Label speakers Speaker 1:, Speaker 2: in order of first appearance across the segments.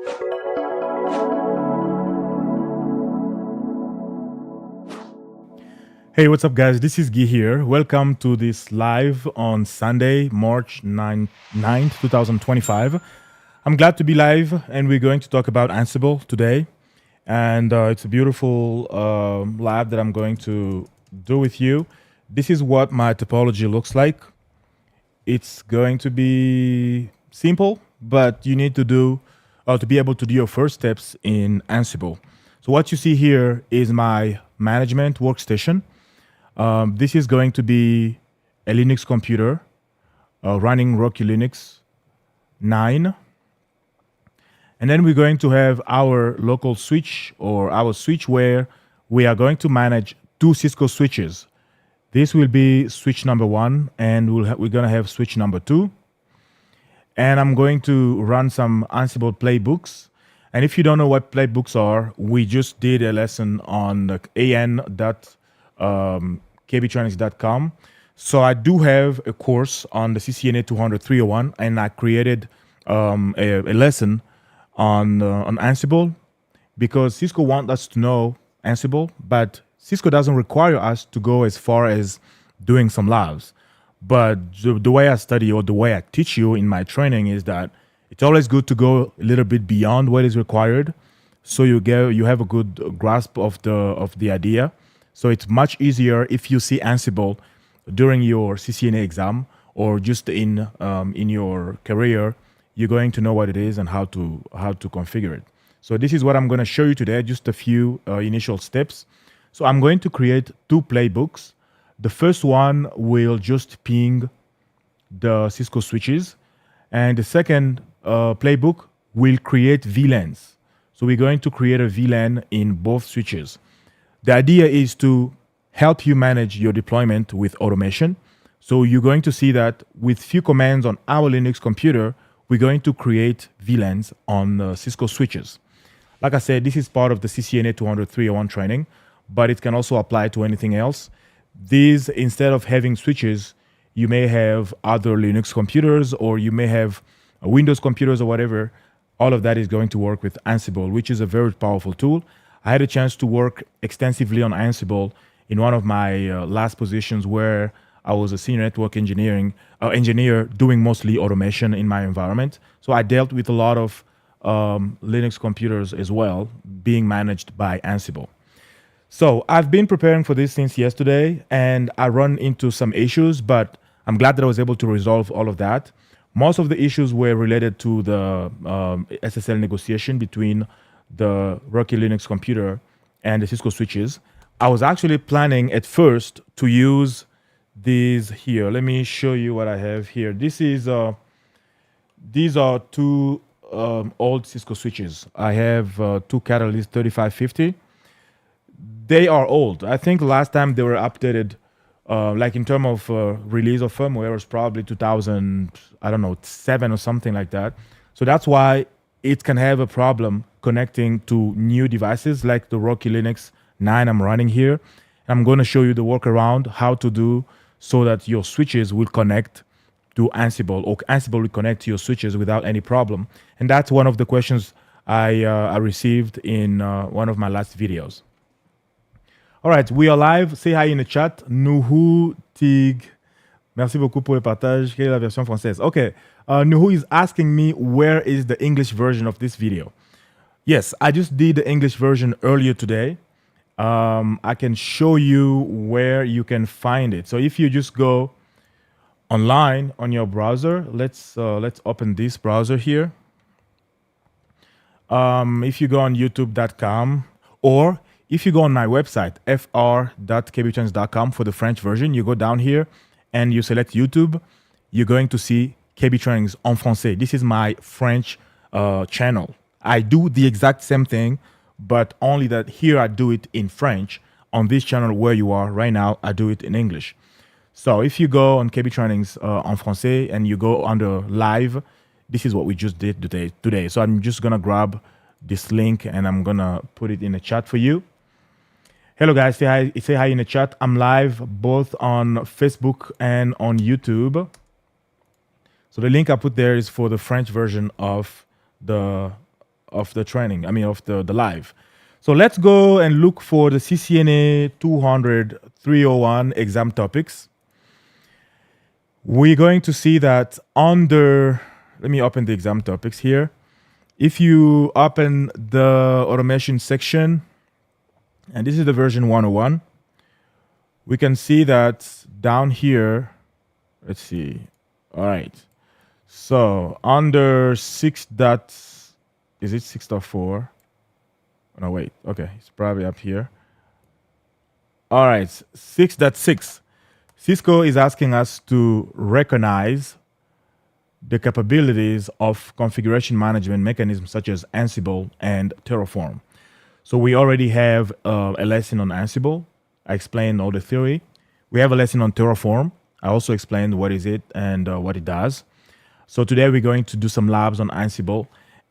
Speaker 1: Hey, what's up, guys? This is Guy here. Welcome to this live on Sunday, March 9th, 2025. I'm glad to be live, and we're going to talk about Ansible today. And it's a beautiful lab that I'm going to do with you. This is what my topology looks like. It's going to be simple, but you need to do to be able to do your first steps in Ansible. So what you see here is my management workstation. This is going to be a Linux computer running Rocky Linux 9. And then we're going to have our local switch or our switch where we are going to manage two Cisco switches. This will be switch number 1, and we're going to have switch number 2. And I'm going to run some Ansible playbooks. And if you don't know what playbooks are, we just did a lesson on the KBTrainings.com. So I do have a course on the CCNA 200-301, and I created a lesson on Ansible because Cisco wants us to know Ansible, but Cisco doesn't require us to go as far as doing some labs. But the way I study or the way I teach you in my training is that it's always good to go a little bit beyond what is required, so you have a good grasp of the idea. So it's much easier if you see Ansible during your CCNA exam or just in your career. You're going to know what it is and how to configure it. So this is what I'm going to show you today, just a few initial steps. So I'm going to create two playbooks. The first one will just ping the Cisco switches, and the second playbook will create VLANs. So we're going to create a VLAN in both switches. The idea is to help you manage your deployment with automation. So you're going to see that with few commands on our Linux computer, we're going to create VLANs on Cisco switches. Like I said, this is part of the CCNA 200-301 training, but it can also apply to anything else. These, instead of having switches, you may have other Linux computers, or you may have Windows computers or whatever. All of that is going to work with Ansible, which is a very powerful tool. I had a chance to work extensively on Ansible in one of my last positions where I was a senior network engineer doing mostly automation in my environment. So I dealt with a lot of Linux computers as well, being managed by Ansible. So I've been preparing for this since yesterday, and I run into some issues, but I'm glad that I was able to resolve all of that. Most of the issues were related to the SSL negotiation between the Rocky Linux computer and the Cisco switches. I was actually planning at first to use these here. Let me show you what I have here. These are two old Cisco switches. I have two Catalyst 3550. They are old. I think last time they were updated, like in terms of release of firmware, was probably 2007 or something like that. So that's why it can have a problem connecting to new devices like the Rocky Linux 9 I'm running here. I'm going to show you the workaround, how to do so that your switches will connect to Ansible, or Ansible will connect to your switches without any problem. And that's one of the questions I received in one of my last videos. All right, we are live. Say hi in the chat. Nuhu Tig. Merci beaucoup pour le partage. Quelle est la version française? Okay. Nuhu is asking me where is the English version of this video. Yes, I just did the English version earlier today. I can show you where you can find it. So if you just go online on your browser, let's open this browser here. If you go on youtube.com, or if you go on my website, fr.kbtrainings.com for the French version, you go down here and you select YouTube, you're going to see KB Trainings en français. This is my French channel. I do the exact same thing, but only that here I do it in French. On this channel where you are right now, I do it in English. So if you go on KB Trainings en français and you go under live, this is what we just did today. So I'm just going to grab this link and I'm going to put it in the chat for you. Hello guys, say hi in the chat. I'm live both on Facebook and on YouTube. So the link I put there is for the French version of the the training. I mean, of the live. So let's go and look for the CCNA 200-301 exam topics. We're going to see that under. Let me open the exam topics here. If you open the automation section, and this is the version 101, we can see that down here. Let's see. All right. So under 6 dot, is it 6.4? No, wait. Okay, it's probably up here. All right, 6.6. Cisco is asking us to recognize the capabilities of configuration management mechanisms such as Ansible and Terraform. So we already have a lesson on Ansible. I explained all the theory. We have a lesson on Terraform. I also explained what is it and what it does. So today we're going to do some labs on Ansible.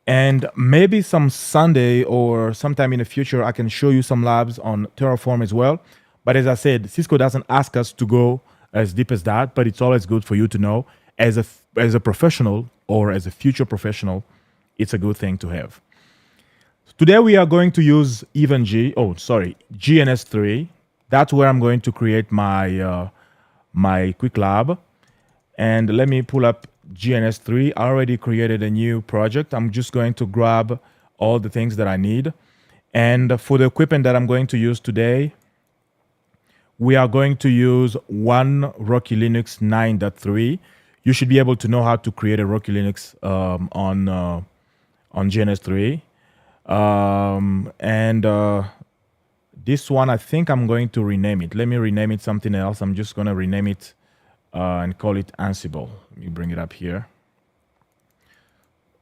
Speaker 1: And maybe some Sunday or sometime in the future, I can show you some labs on Terraform as well. But as I said, Cisco doesn't ask us to go as deep as that, but it's always good for you to know as a professional or as a future professional, it's a good thing to have. Today we are going to use GNS3. That's where I'm going to create my my quick lab. And let me pull up GNS3. I already created a new project. I'm just going to grab all the things that I need. And for the equipment that I'm going to use today, we are going to use one Rocky Linux 9.3. You should be able to know how to create a Rocky Linux on GNS3. This one, I think I'm going to rename it. Let me rename it something else. I'm just going to rename it and call it Ansible. Let me bring it up here.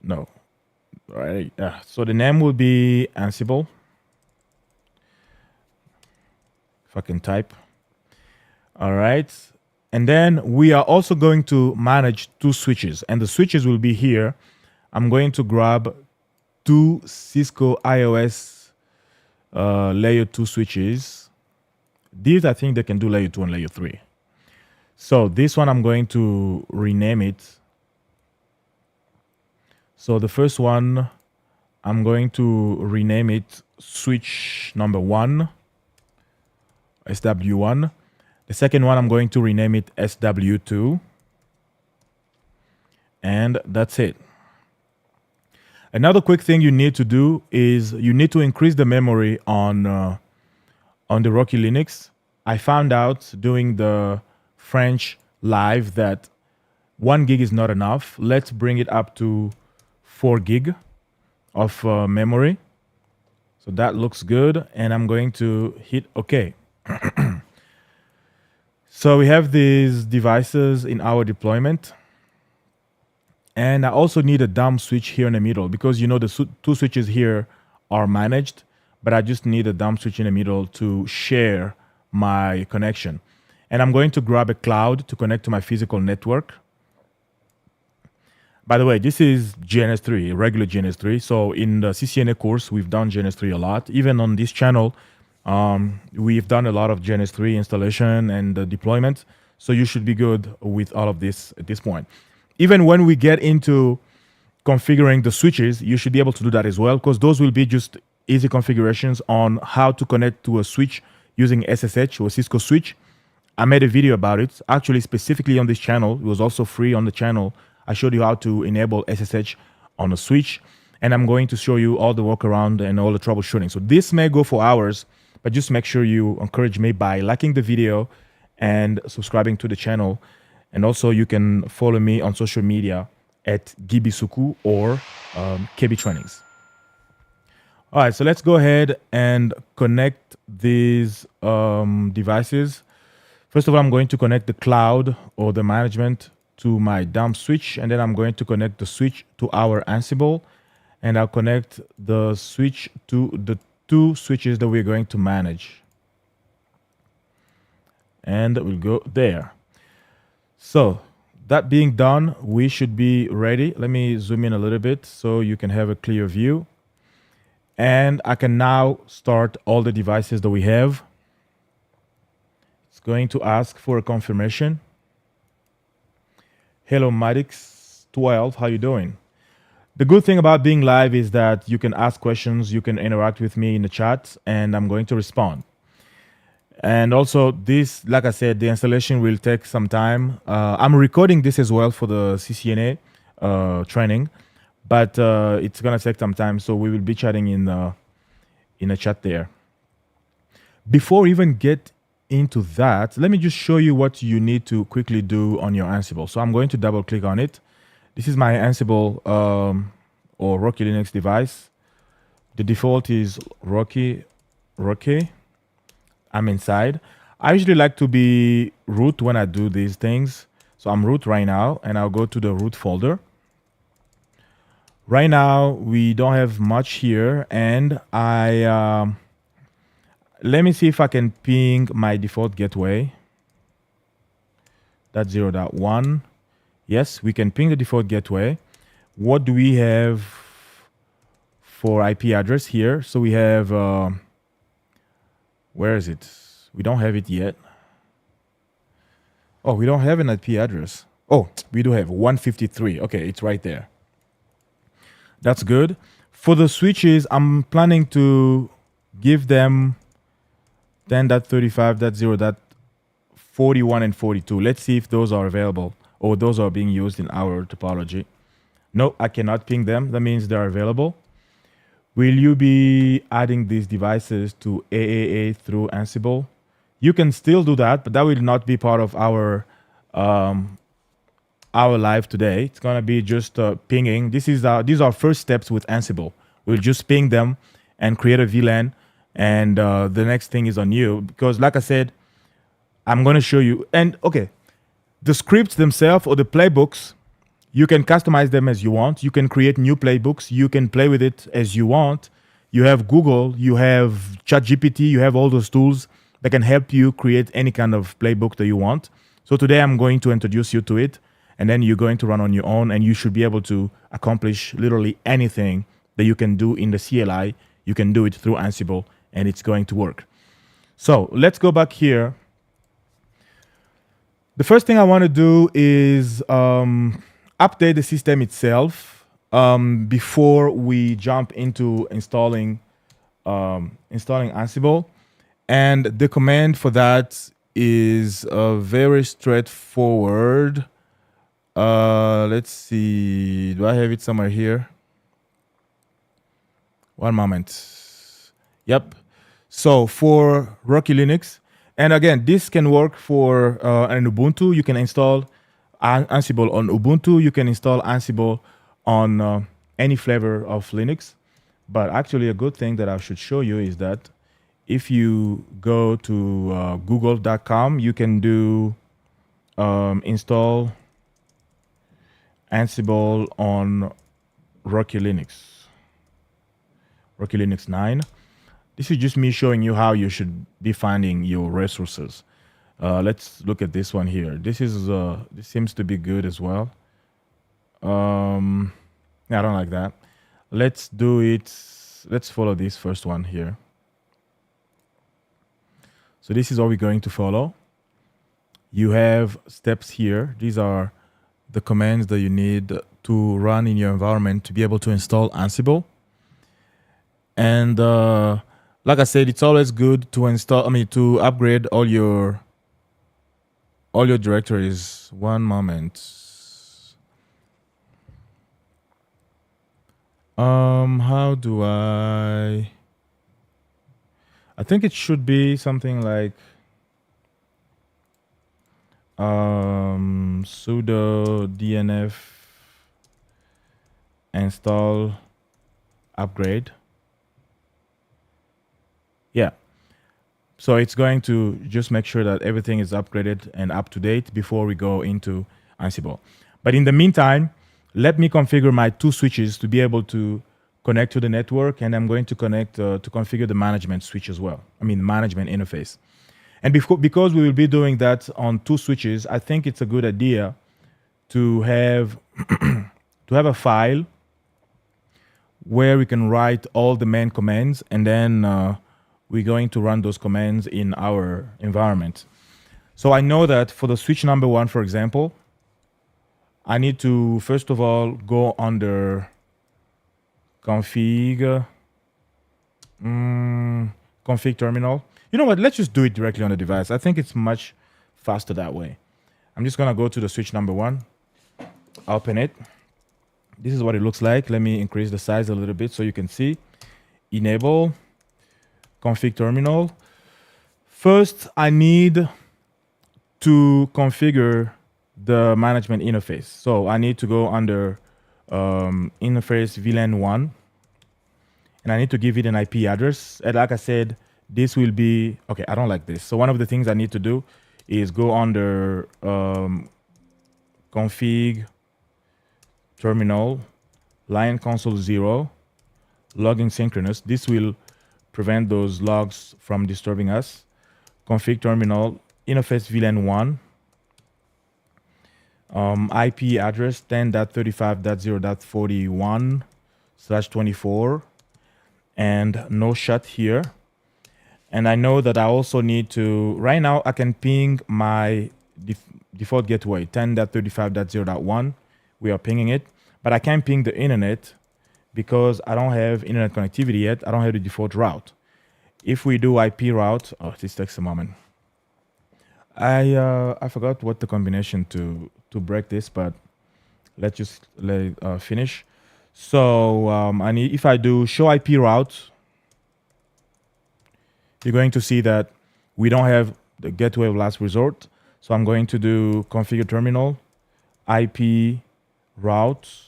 Speaker 1: No. All right. So the name will be Ansible. If I can type. All right. And then we are also going to manage 2 switches. And the switches will be here. I'm going to grab 2 Cisco iOS layer 2 switches. These, I think they can do layer 2 and layer 3. So this one, I'm going to rename it. So the first one, I'm going to rename it switch number 1, SW1. The second one, I'm going to rename it SW2. And that's it. Another quick thing you need to do is you need to increase the memory on the Rocky Linux. I found out doing the French live that 1 gig is not enough. Let's bring it up to 4 gig of memory. So that looks good. And I'm going to hit OK. So we have these devices in our deployment. And I also need a dumb switch here in the middle because, you know, the 2 switches here are managed, but I just need a dumb switch in the middle to share my connection. And I'm going to grab a cloud to connect to my physical network. By the way, this is GNS3, regular GNS3. So in the CCNA course, we've done GNS3 a lot. Even on this channel, we've done a lot of GNS3 installation and deployment. So you should be good with all of this at this point. Even when we get into configuring the switches, you should be able to do that as well, because those will be just easy configurations on how to connect to a switch using SSH or Cisco switch. I made a video about it, actually specifically on this channel. It was also free on the channel. I showed you how to enable SSH on a switch, and I'm going to show you all the workaround and all the troubleshooting. So this may go for hours, but just make sure you encourage me by liking the video and subscribing to the channel. And also you can follow me on social media at Gibisuku or KBTrainings. All right, so let's go ahead and connect these devices. First of all, I'm going to connect the cloud or the management to my dumb switch, and then I'm going to connect the switch to our Ansible, and I'll connect the switch to the 2 switches that we're going to manage. And we'll go there. So that being done, we should be ready. Let me zoom in a little bit so you can have a clear view. And I can now start all the devices that we have. It's going to ask for a confirmation. Hello, Madix12, how you doing? The good thing about being live is that you can ask questions, you can interact with me in the chat, and I'm going to respond. And also, this, like I said, the installation will take some time. I'm recording this as well for the CCNA training, but it's gonna take some time. So we will be chatting in a chat there. Before we even get into that, let me just show you what you need to quickly do on your Ansible. So I'm going to double click on it. This is my Ansible or Rocky Linux device. The default is Rocky. I'm inside. I usually like to be root when I do these things. So I'm root right now, and I'll go to the root folder. Right now, we don't have much here, and let me see if I can ping my default gateway. That's 0.1. Yes, we can ping the default gateway. What do we have for IP address here? So we have, where is it? We don't have it yet. Oh, we don't have an IP address. Oh, we do have 153. Okay, it's right there. That's good. For the switches, I'm planning to give them 10.35.0.41 and 42. Let's see if those are available or those are being used in our topology. No, I cannot ping them. That means they're available. Will you be adding these devices to AAA through Ansible? You can still do that, but that will not be part of our live today. It's gonna be just pinging. These are first steps with Ansible. We'll just ping them and create a VLAN, and the next thing is on you. Because, like I said, I'm gonna show you. And okay, the scripts themselves or the playbooks, you can customize them as you want. You can create new playbooks. You can play with it as you want. You have Google, you have ChatGPT, you have all those tools that can help you create any kind of playbook that you want. So today I'm going to introduce you to it, and then you're going to run on your own, and you should be able to accomplish literally anything that you can do in the CLI. You can do it through Ansible, and it's going to work. So let's go back here. The first thing I want to do is update the system itself before we jump into installing Ansible. And the command for that is very straightforward. Let's see. Do I have it somewhere here? One moment. Yep. So for Rocky Linux, and again, this can work for an Ubuntu. You can install Ansible on Ubuntu. You can install Ansible on any flavor of Linux. But actually, a good thing that I should show you is that if you go to google.com, you can do install Ansible on Rocky Linux 9. This is just me showing you how you should be finding your resources. Let's look at this one here. This seems to be good as well. I don't like that. Let's do it. Let's follow this first one here. So this is what we're going to follow. You have steps here. These are the commands that you need to run in your environment to be able to install Ansible. And like I said, it's always good to to upgrade all your directories. One moment. How do I think it should be something like sudo dnf install upgrade. Yeah. So it's going to just make sure that everything is upgraded and up to date before we go into Ansible. But in the meantime, let me configure my 2 switches to be able to connect to the network, and I'm going to connect to configure the management switch as well. Management interface. And because we will be doing that on 2 switches, I think it's a good idea to have a file where we can write all the main commands, and then we're going to run those commands in our environment. So I know that for the switch number 1, for example, I need to first of all go under config config terminal. You know what? Let's just do it directly on the device. I think it's much faster that way. I'm just gonna go to the switch number 1, open it. This is what it looks like. Let me increase the size a little bit so you can see. Enable config terminal. First, I need to configure the management interface. So I need to go under interface VLAN 1, and I need to give it an IP address. And like I said, this will be, okay, I don't like this. So one of the things I need to do is go under config terminal, line console 0, logging synchronous. This will prevent those logs from disturbing us. Config terminal, interface VLAN 1, IP address 10.35.0.41/24, and no shut here. And I know that I also need to, right now I can ping my default gateway 10.35.0.1. We are pinging it, but I can't ping the internet because I don't have internet connectivity yet. I don't have the default route. If we do IP route, oh, this takes a moment. I forgot what the combination to break this, but let's just let it finish. So I need, if I do show IP route, you're going to see that we don't have the gateway of last resort. So I'm going to do configure terminal, IP route,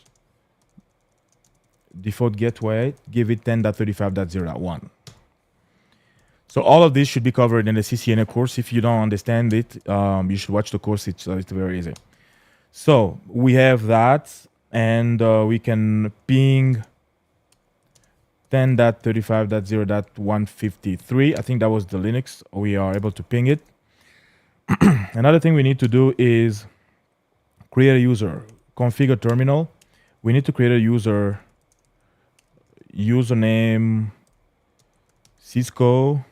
Speaker 1: default gateway, give it 10.35.0.1. So all of this should be covered in the CCNA course. If you don't understand it, you should watch the course. It's very easy. So we have that, and we can ping 10.35.0.153. I think that was the Linux. We are able to ping it. Another thing we need to do is create a user, configure terminal. We need to create a user, username, Cisco,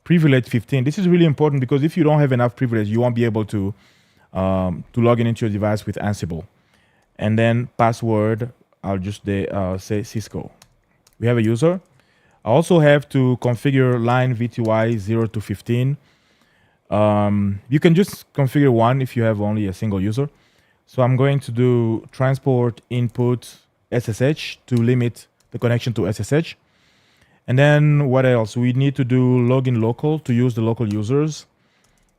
Speaker 1: privilege 15. This is really important because if you don't have enough privilege, you won't be able to log in into your device with Ansible. And then password, I'll just say Cisco. We have a user. I also have to configure line VTY 0 to 15. You can just configure 1 if you have only a single user. So I'm going to do transport input SSH to limit the connection to SSH. And then what else? We need to do login local to use the local users.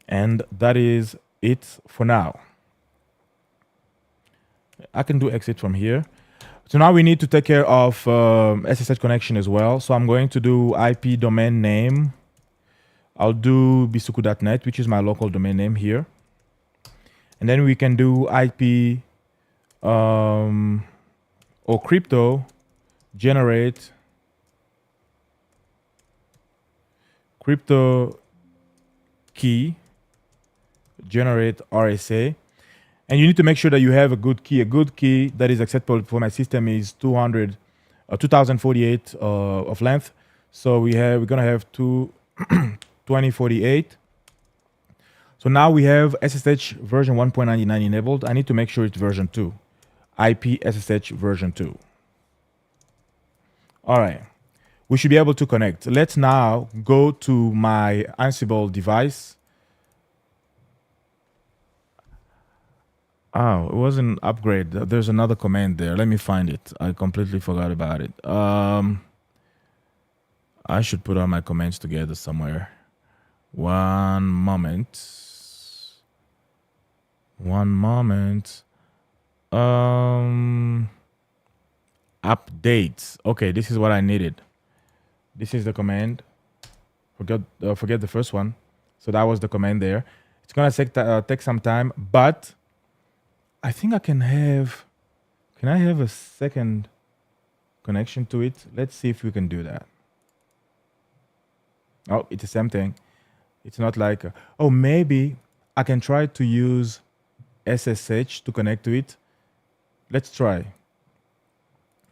Speaker 1: And that is it for now. I can do exit from here. So now we need to take care of SSH connection as well. So I'm going to do IP domain name. I'll do bisuku.net, which is my local domain name here. And then we can do IP or crypto generate crypto key, generate RSA. And you need to make sure that you have a good key. A good key that is acceptable for my system is 2048 of length. So we're gonna have 2048. So now we have SSH version 1.99 enabled. I need to make sure it's version 2. IP SSH version 2. All right. We should be able to connect. Let's now go to my Ansible device. Oh, it was an upgrade. There's another command there. Let me find it. I completely forgot about it. I should put all my commands together somewhere. One moment. Updates. Okay, this is what I needed. This is the command. Forget the first one. So that was the command there. It's gonna take some time, but I think I can have. Can I have a second connection to it? Let's see if we can do that. Oh, it's the same thing. It's not like. Oh, maybe I can try to use SSH to connect to it. Let's try.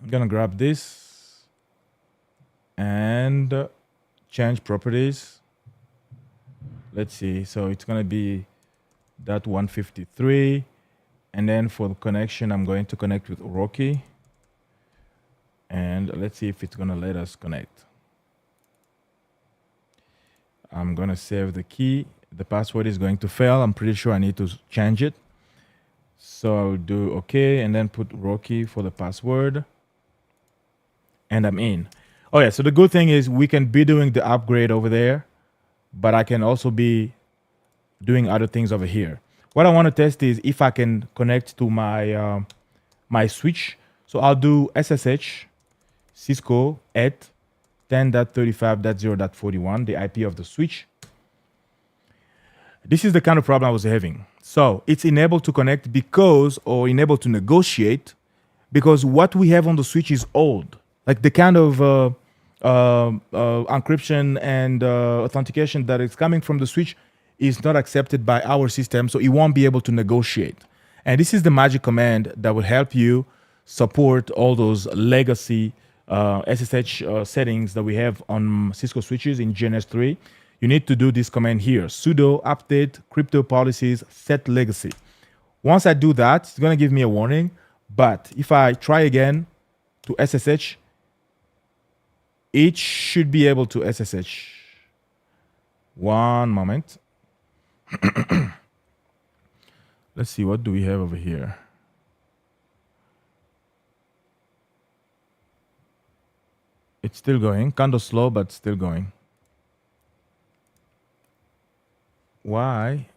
Speaker 1: I'm gonna grab this and change properties. Let's see. So it's gonna be that 153. And then for the connection, I'm going to connect with Rocky. And and let's see if it's gonna let us connect. I'm gonna save the key. The password is going to fail. I'm pretty sure I need to change it. So I'll do okay and then put Rocky for the password. And I'm in. Oh yeah, so the good thing is we can be doing the upgrade over there, but I can also be doing other things over here. What I want to test is if I can connect to my my switch. So I'll do SSH Cisco at 10.35.0.41, the IP of the switch. This is the kind of problem I was having. So it's enabled to connect because, or enabled to negotiate, because what we have on the switch is old. Like the kind of encryption and authentication that is coming from the switch is not accepted by our system, so it won't be able to negotiate. And this is the magic command that will help you support all those legacy SSH settings that we have on Cisco switches in GNS3. You need to do this command here, sudo update crypto policies set legacy. Once I do that, it's going to give me a warning. But if I try again to SSH, it should be able to SSH. One moment. Let's see, what do we have over here? It's still going, kind of slow, but still going. Why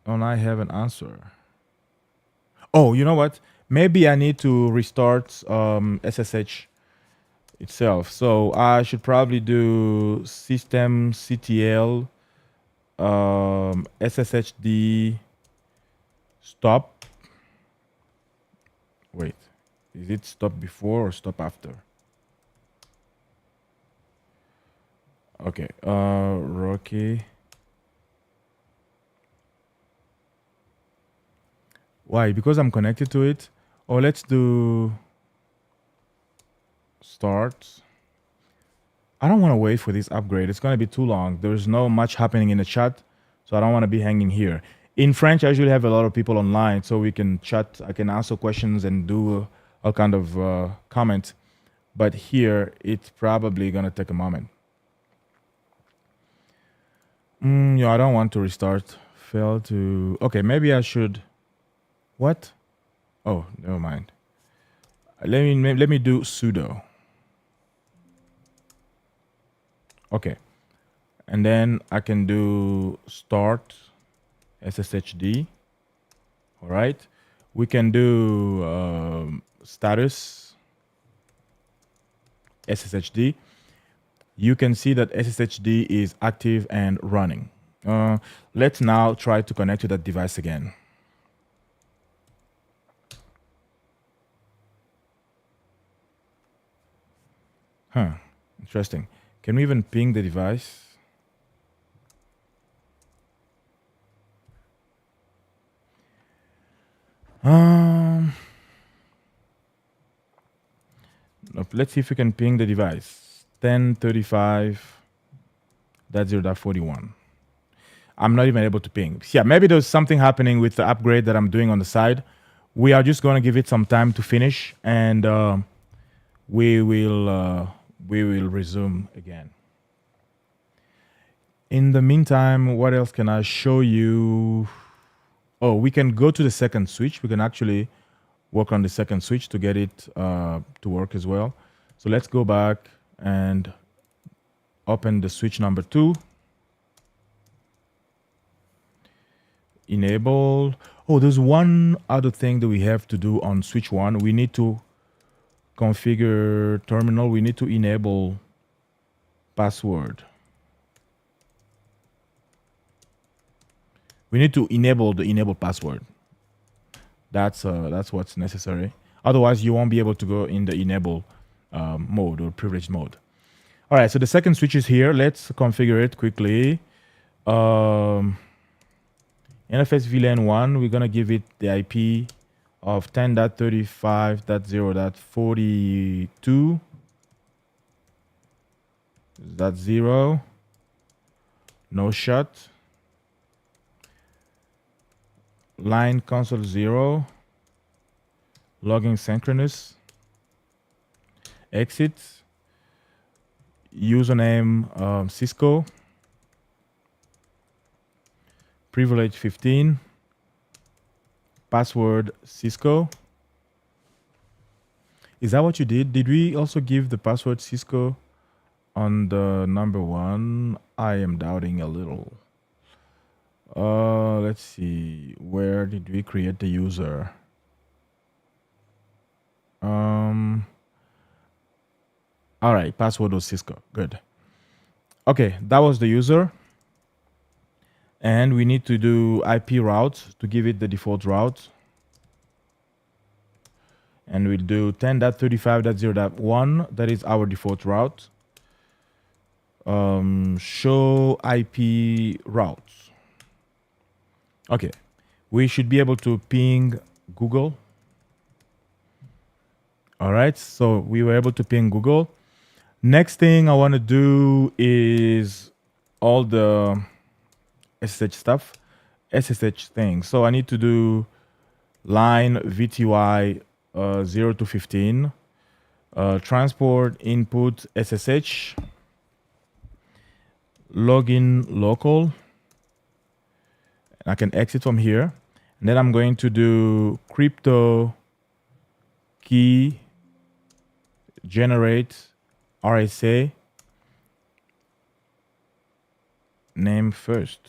Speaker 1: don't I have an answer? Oh, you know what? Maybe I need to restart SSH itself. So I should probably do systemctl sshd stop. Wait, is it stop before or stop after? Okay, Rocky. Why? Because I'm connected to it. Oh, let's do start. I don't want to wait for this upgrade. It's going to be too long. There's no much happening in the chat, so I don't want to be hanging here. In French, I usually have a lot of people online, so we can chat. I can answer questions and do all kind of comments. But here, it's probably going to take a moment. Yeah, I don't want to restart. Fail to... Okay, maybe I should... What? Oh, never mind. Let me do sudo. Okay. And then I can do start sshd. All right. We can do status sshd. You can see that sshd is active and running. Let's now try to connect to that device again. Huh, interesting. Can we even ping the device? Let's see if we can ping the device. 10.35.0.41. I'm not even able to ping. Yeah, maybe there's something happening with the upgrade that I'm doing on the side. We are just going to give it some time to finish, and we will resume again. In the meantime, what else can I show you? Oh, we can go to the second switch. We can actually work on the second switch to get it to work as well. So let's go back and open the switch number 2. Enable. Oh, there's one other thing that we have to do on switch 1. We need to configure terminal. We need to enable password. We need to enable the enable password. That's what's necessary. Otherwise, you won't be able to go in the enable mode or privileged mode. All right, so the second switch is here. Let's configure it quickly. NFS VLAN 1, we're gonna give it the IP of 10.35.0.42. That's 0. No shut. Line console 0. Logging synchronous. exit, username Cisco, privilege 15, password Cisco. Is that what you did? Did we also give the password Cisco on the number 1? I am doubting a little. Let's see. Where did we create the user? All right, password was Cisco. Good. Okay, that was the user. And we need to do IP route to give it the default route. And we'll do 10.35.0.1. That is our default route. Show IP routes. Okay, we should be able to ping Google. All right, so we were able to ping Google. Next thing I want to do is all the SSH stuff, SSH things. So I need to do line VTY 0 to 15, transport input SSH, login local. I can exit from here. And then I'm going to do crypto key generate RSA name first.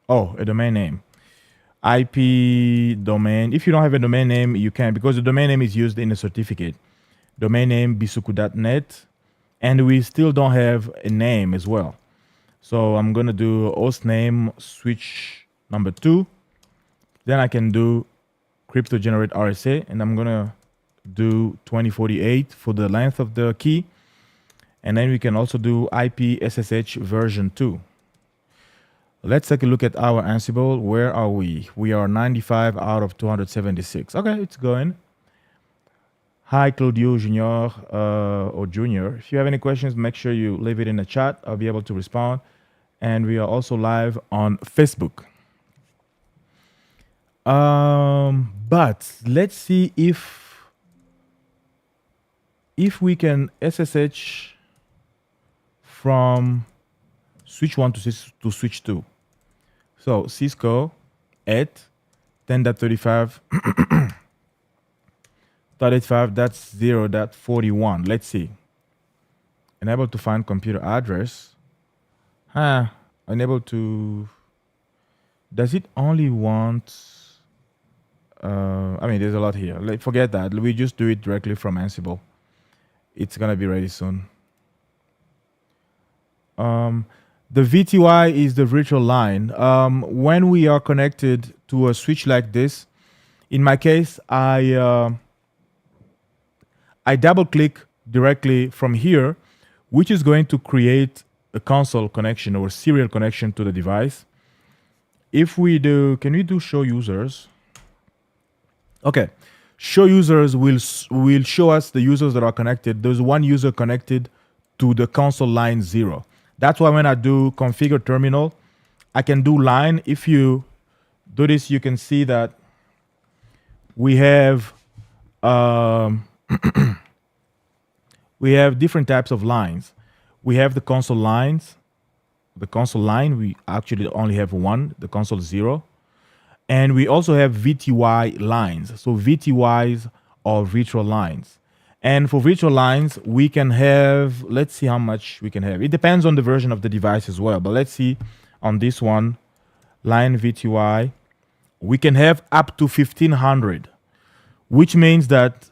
Speaker 1: Oh, a domain name. IP domain. If you don't have a domain name, you can, because the domain name is used in a certificate. Domain name bisuku.net. And we still don't have a name as well. So I'm going to do host name switch number 2. Then I can do crypto generate RSA, and I'm going to do 2048 for the length of the key. And then we can also do IP SSH version 2. Let's take a look at our Ansible. Where are we? We are 95 out of 276. Okay, it's going. Hi, Claudio Junior or Junior. If you have any questions, make sure you leave it in the chat. I'll be able to respond. And we are also live on Facebook. But let's see if we can SSH from switch 1 to switch 2. So Cisco at 10.35 .85, that's 0.41. Let's see. Unable to find computer address. Unable to. Does it only want? I mean, there's a lot here. Forget that. We just do it directly from Ansible. It's gonna be ready soon. The VTY is the virtual line. When we are connected to a switch like this, in my case, I double click directly from here, which is going to create a console connection or serial connection to the device. If we do, can we do show users? Okay, show users will show us the users that are connected. There's one user connected to the console line 0. That's why when I do configure terminal, I can do line. If you do this, you can see that we have we have different types of lines. We have the console lines. The console line, we actually only have one, the console 0. And we also have VTY lines. So VTYs are virtual lines. And for virtual lines, we can have, let's see how much we can have. It depends on the version of the device as well. But let's see on this one, line VTY, we can have up to 1500, which means that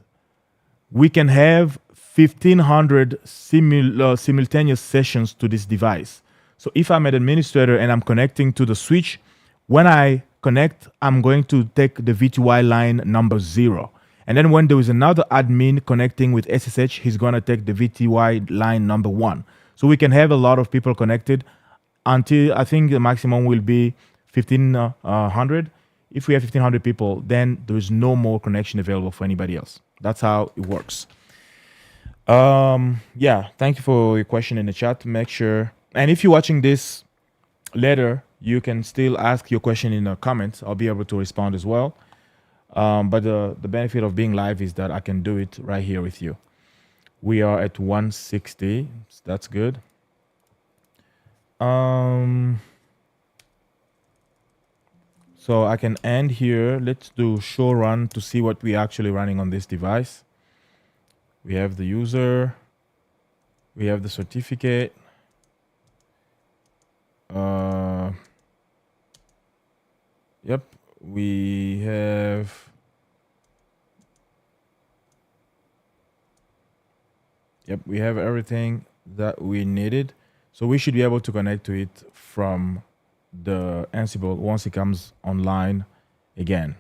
Speaker 1: we can have 1500 simultaneous sessions to this device. So if I'm an administrator and I'm connecting to the switch, when I connect, I'm going to take the VTY line number 0. And then when there is another admin connecting with SSH, he's going to take the VTY line number 1. So we can have a lot of people connected until I think the maximum will be 1500. If we have 1500 people, then there is no more connection available for anybody else. That's how it works. Yeah, thank you for your question in the chat. Make sure, and if you're watching this later, you can still ask your question in the comments. I'll be able to respond as well. But the benefit of being live is that I can do it right here with you. We are at 160. So that's good. So I can end here. Let's do show run to see what we're actually running on this device. We have the user. We have the certificate. Yep, we have. Yep, we have everything that we needed. So we should be able to connect to it from the Ansible once it comes online again.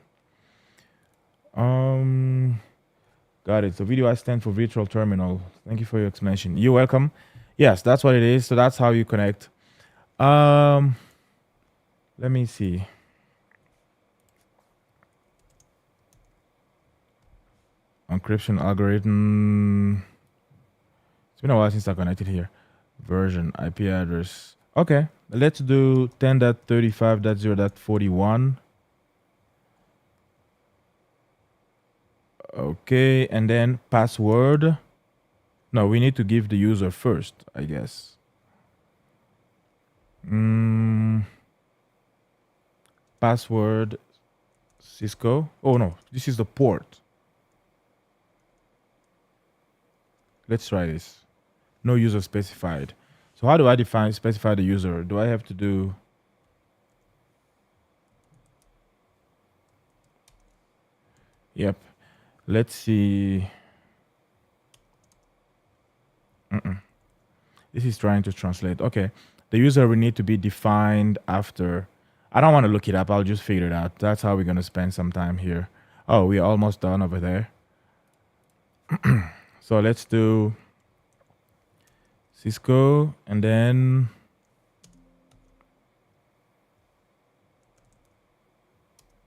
Speaker 1: Got it. So video I stand for virtual terminal. Thank you for your explanation. You're welcome. Yes, that's what it is. So that's how you connect. Let me see. Encryption algorithm. It's been a while since I connected here. Version, IP address. Okay, let's do 10.35.0.41. Okay, and then password. No, we need to give the user first, I guess. Password, Cisco. Oh no, this is the port. Let's try this. No user specified. So how do I specify the user? Do I have to do? Yep. Let's see. This is trying to translate. Okay. The user will need to be defined after. I don't want to look it up. I'll just figure it out. That's how we're going to spend some time here. Oh, we're almost done over there. So let's do Cisco and then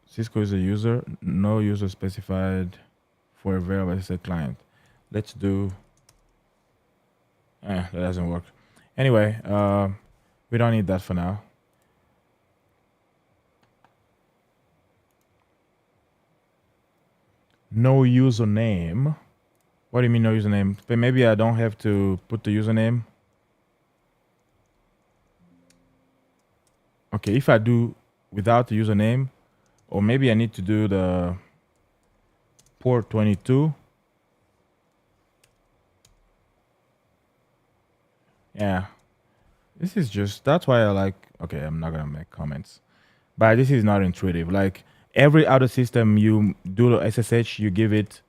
Speaker 1: Cisco is a user. No user specified for a variable as a client. Let's do. That doesn't work. Anyway, we don't need that for now. No username. What do you mean no username? But maybe I don't have to put the username. Okay, if I do without the username, or maybe I need to do the port 22. Yeah, this is just, that's why I like, okay, I'm not gonna make comments, but this is not intuitive. Like every other system, you do the SSH, you give it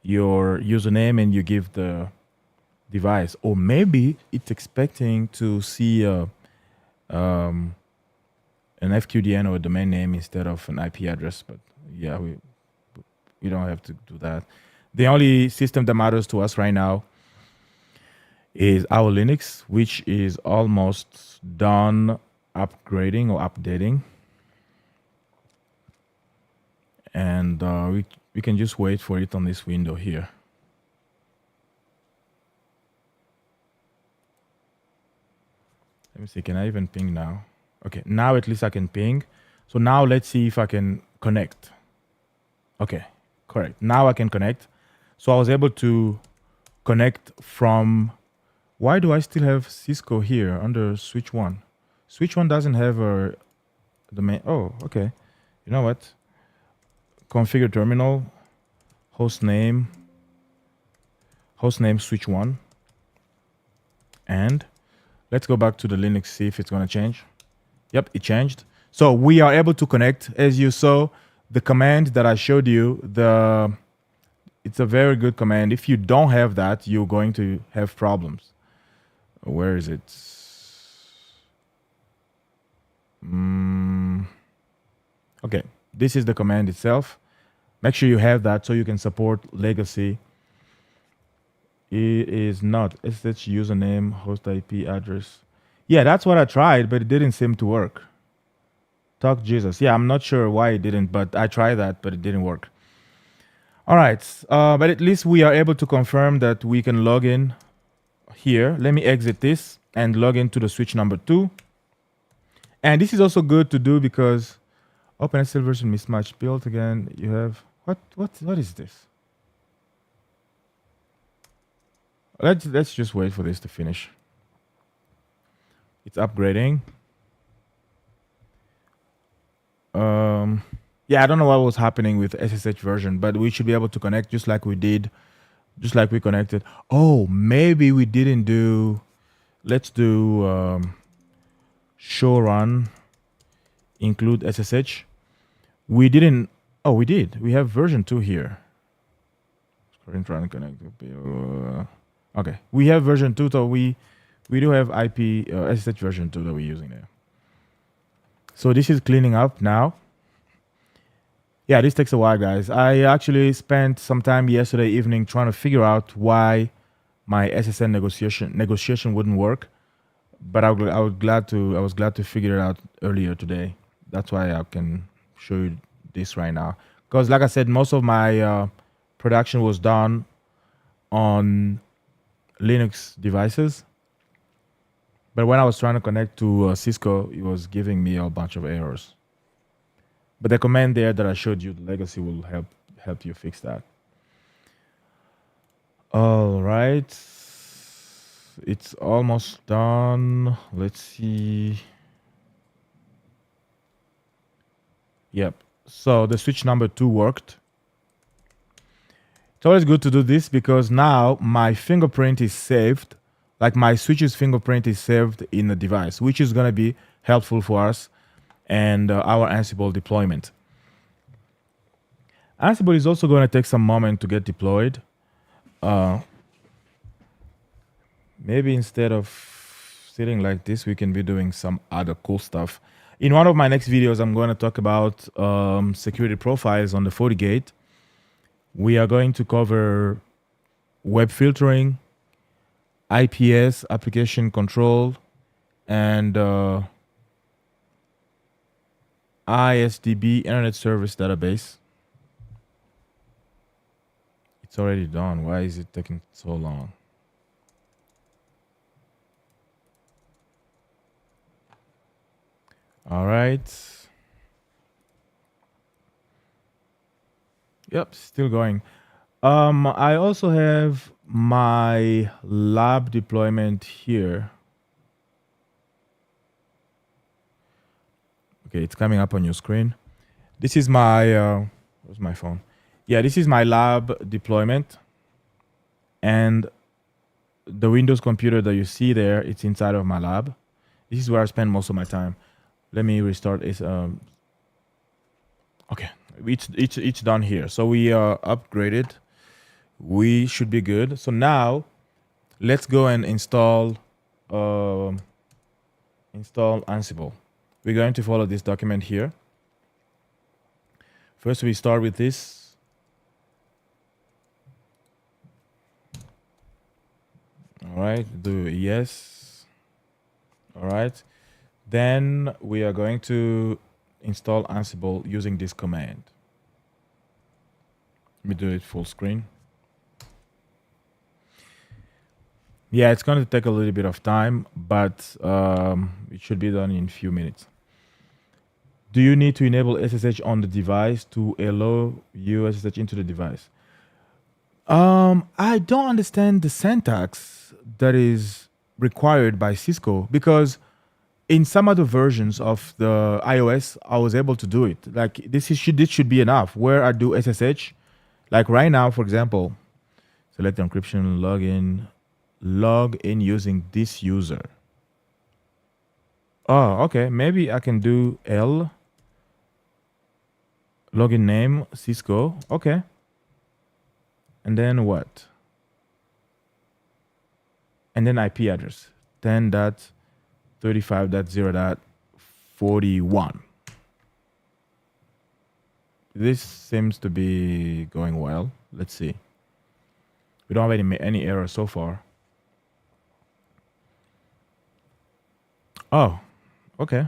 Speaker 1: your username and you give the device, or maybe it's expecting to see an FQDN or a domain name instead of an IP address. But yeah, we don't have to do that. The only system that matters to us right now is our Linux, which is almost done upgrading or updating. And we can just wait for it on this window here. Let me see, can I even ping now? Okay, now at least I can ping. So now let's see if I can connect. Okay, correct. Now I can connect. So I was able to connect from, why do I still have Cisco here under switch 1? Switch 1 doesn't have a domain. Oh, okay. You know what? Configure terminal, hostname switch 1. And let's go back to the Linux, see if it's going to change. Yep, it changed. So we are able to connect. As you saw, the command that I showed you, it's a very good command. If you don't have that, you're going to have problems. Where is it? Okay, this is the command itself. Make sure you have that so you can support legacy. It is not SSH username, host IP address. Yeah, that's what I tried, but it didn't seem to work. Talk Jesus. Yeah, I'm not sure why it didn't, but I tried that, but it didn't work. All right, but at least we are able to confirm that we can log in here. Let me exit this and log into the switch number 2. And this is also good to do because OpenSSL version mismatch built again. You have What is this? Let's just wait for this to finish. It's upgrading. Yeah, I don't know what was happening with SSH version, but we should be able to connect just like we did, just like we connected. Oh, maybe we didn't do. Let's do show run include SSH. We didn't. Oh, we did. We have version 2 here. Trying to connect. Okay, we have version 2, so we do have IP SSH version 2 that we're using there. So this is cleaning up now. Yeah, this takes a while, guys. I actually spent some time yesterday evening trying to figure out why my SSN negotiation wouldn't work, but I was glad to figure it out earlier today. That's why I can show you this right now. Because like I said, most of my production was done on Linux devices, but when I was trying to connect to Cisco, it was giving me a bunch of errors. But the command there that I showed you, the legacy, will help you fix that. All right, it's almost done. Let's see. Yep. So the switch number 2 worked. It's always good to do this because now my fingerprint is saved. Like my switch's fingerprint is saved in the device, which is going to be helpful for us and our Ansible deployment. Ansible is also going to take some moment to get deployed. Maybe instead of sitting like this, we can be doing some other cool stuff. In one of my next videos, I'm going to talk about security profiles on the FortiGate. We are going to cover web filtering, IPS, application control, and ISDB, Internet Service Database. It's already done. Why is it taking so long? All right. Yep, still going. I also have my lab deployment here. Okay, it's coming up on your screen. This is my, where's my phone? Yeah, this is my lab deployment. And the Windows computer that you see there, it's inside of my lab. This is where I spend most of my time. Let me restart this. Okay, it's done here. So we are upgraded. We should be good. So now let's go and install Ansible. We're going to follow this document here. First, we start with this. All right, do yes. All right. Then we are going to install Ansible using this command. Let me do it full screen. Yeah, it's going to take a little bit of time, but it should be done in a few minutes. Do you need to enable SSH on the device to allow you SSH into the device? I don't understand the syntax that is required by Cisco, because in some other versions of the iOS, I was able to do it. Like this should be enough. Where I do SSH, like right now, for example, select encryption, log in using this user. Oh, okay. Maybe I can do L, login name, Cisco. Okay. And then what? And then IP address, 10.35.0.41. This seems to be going well. Let's see. We don't have any errors so far. Oh, okay.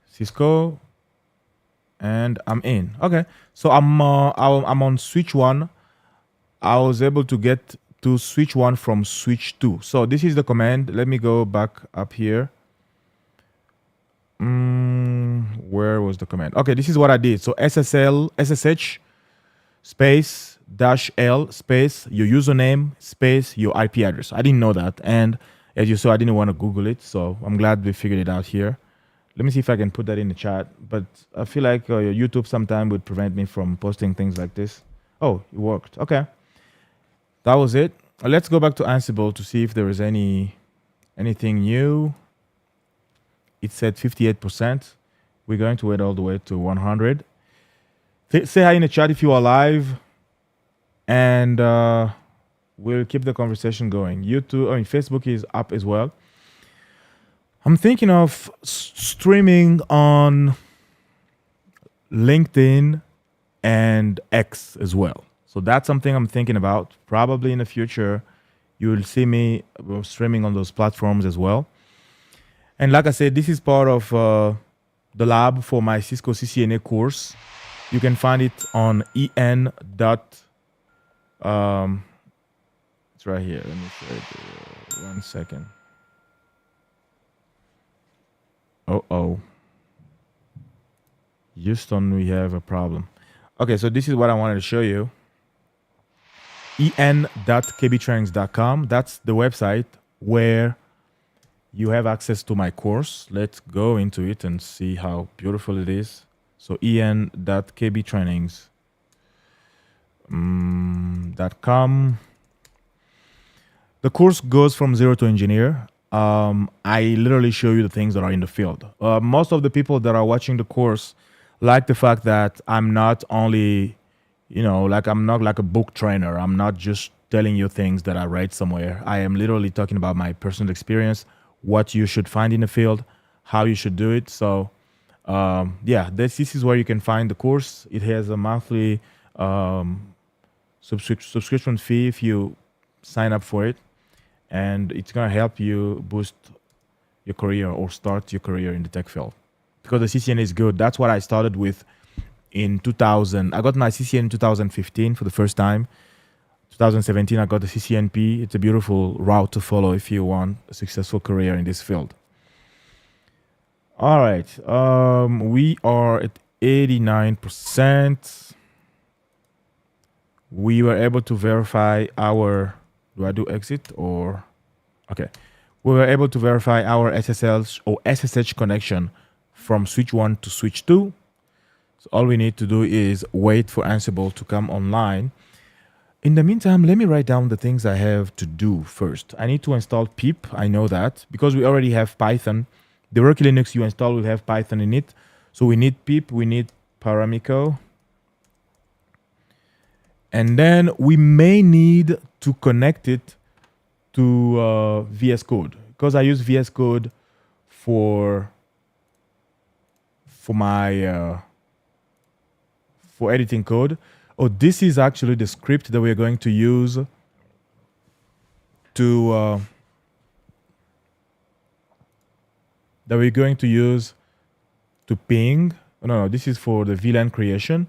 Speaker 1: Cisco, and I'm in. Okay, so I'm on switch 1. I was able to get to switch 1 from switch 2. So this is the command. Let me go back up here. Where was the command? Okay, this is what I did. So SSH space dash L space your username space your IP address. I didn't know that, and as you saw, I didn't want to Google it, so I'm glad we figured it out here. Let me see if I can put that in the chat. But I feel like YouTube sometime would prevent me from posting things like this. Oh, it worked. Okay, that was it. Let's go back to Ansible to see if there is anything new. It said 58%. We're going to wait all the way to 100. Say hi in the chat if you are live, and we'll keep the conversation going. YouTube, I mean, Facebook is up as well. I'm thinking of streaming on LinkedIn and X as well. So that's something I'm thinking about. Probably in the future, you will see me streaming on those platforms as well. And like I said, this is part of the lab for my Cisco CCNA course. You can find it on en. It's right here. Let me show it. 1 second. Oh. Houston, we have a problem. Okay, so this is what I wanted to show you. en.kbtrainings.com. That's the website where you have access to my course. Let's go into it and see how beautiful it is. So en.kbtrainings.com. The course goes from zero to engineer. I literally show you the things that are in the field. Most of the people that are watching the course like the fact that I'm not only, I'm not like a book trainer. I'm not just telling you things that I read somewhere. I am literally talking about my personal experience, what you should find in the field, how you should do it. So, this is where you can find the course. It has a monthly subscription fee if you sign up for it, and it's gonna help you boost your career or start your career in the tech field, because the CCNA is good. That's what I started with in 2000. I got my CCNA in 2015 for the first time. 2017, I got the CCNP. It's a beautiful route to follow if you want a successful career in this field. All right, we are at 89%. We were able to verify our, do I do exit or, okay. We were able to verify our SSL or SSH connection from switch 1 to switch 2. So all we need to do is wait for Ansible to come online. In the meantime, let me write down the things I have to do first. I need to install pip. I know that because we already have Python. The Rocky Linux you install will have Python in it. So we need pip, we need Paramico. And then we may need to connect it to VS Code, because I use VS Code for my for editing code. Oh, this is actually the script that we're going to use to ping. No, this is for the VLAN creation,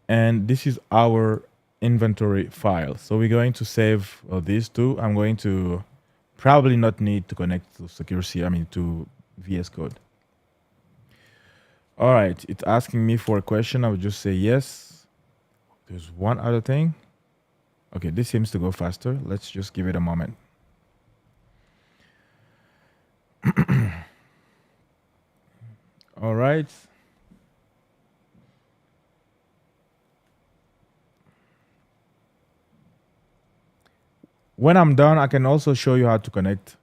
Speaker 1: and this is our inventory file. So we're going to save these two. I'm going to probably not need to connect to security, to VS Code. All right, it's asking me for a question. I would just say yes. There's one other thing. Okay, this seems to go faster. Let's just give it a moment. All right. When I'm done, I can also show you how to connect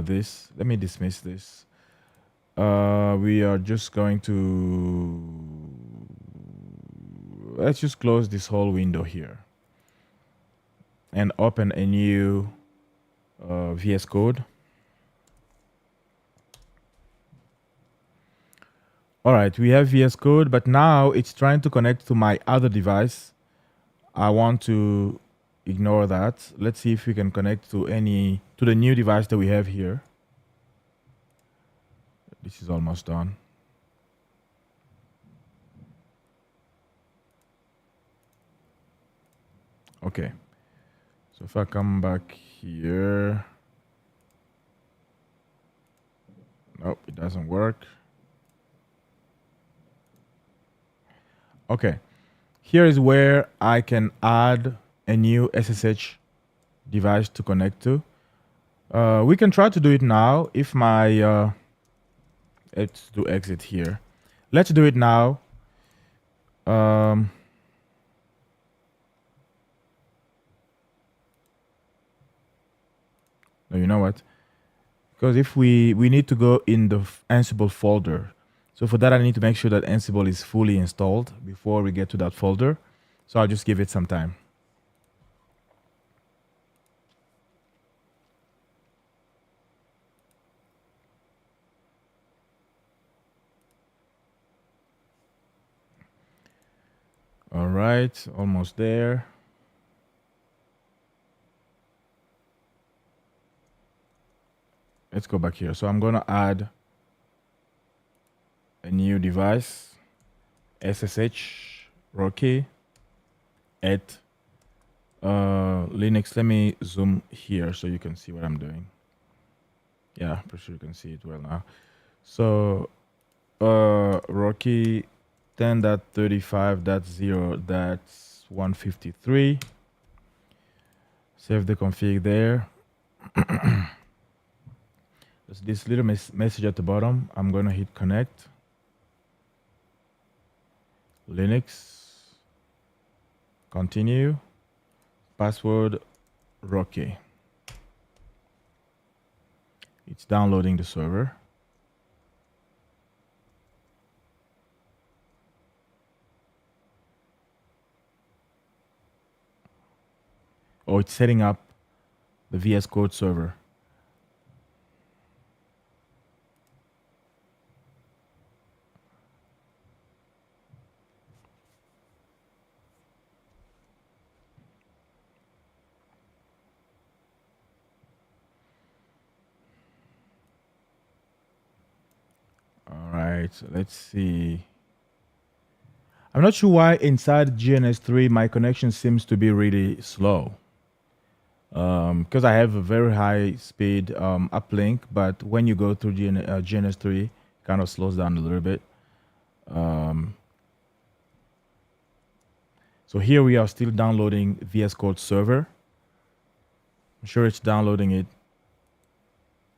Speaker 1: this. Let me dismiss this. We are just going to, let's just close this whole window here and open a new VS Code. All right, we have VS Code, but now it's trying to connect to my other device. I want to ignore that. Let's see if we can connect to the new device that we have here. This is almost done. Okay, so if I come back here, nope, it doesn't work. Okay, Here is where I can add a new SSH device to connect to. We can try to do it now. If my let's do exit here. Let's do it now. No, you know what? Because if we need to go in the Ansible folder. So for that, I need to make sure that Ansible is fully installed before we get to that folder. So I'll just give it some time. All right, almost there. Let's go back here. So I'm going to add a new device, SSH Rocky at Linux. Let me zoom here so you can see what I'm doing. Yeah, pretty sure you can see it well now. So Rocky 10.35.0, that's 153. Save the config there. There's this little message at the bottom. I'm going to hit connect. Linux. Continue. Password Rocky. It's downloading the server. Oh, it's setting up the VS Code server. All right, so let's see. I'm not sure why inside GNS3 my connection seems to be really slow. Because I have a very high speed uplink, but when you go through GNS3, it kind of slows down a little bit. So here we are still downloading VS Code server. I'm sure it's downloading it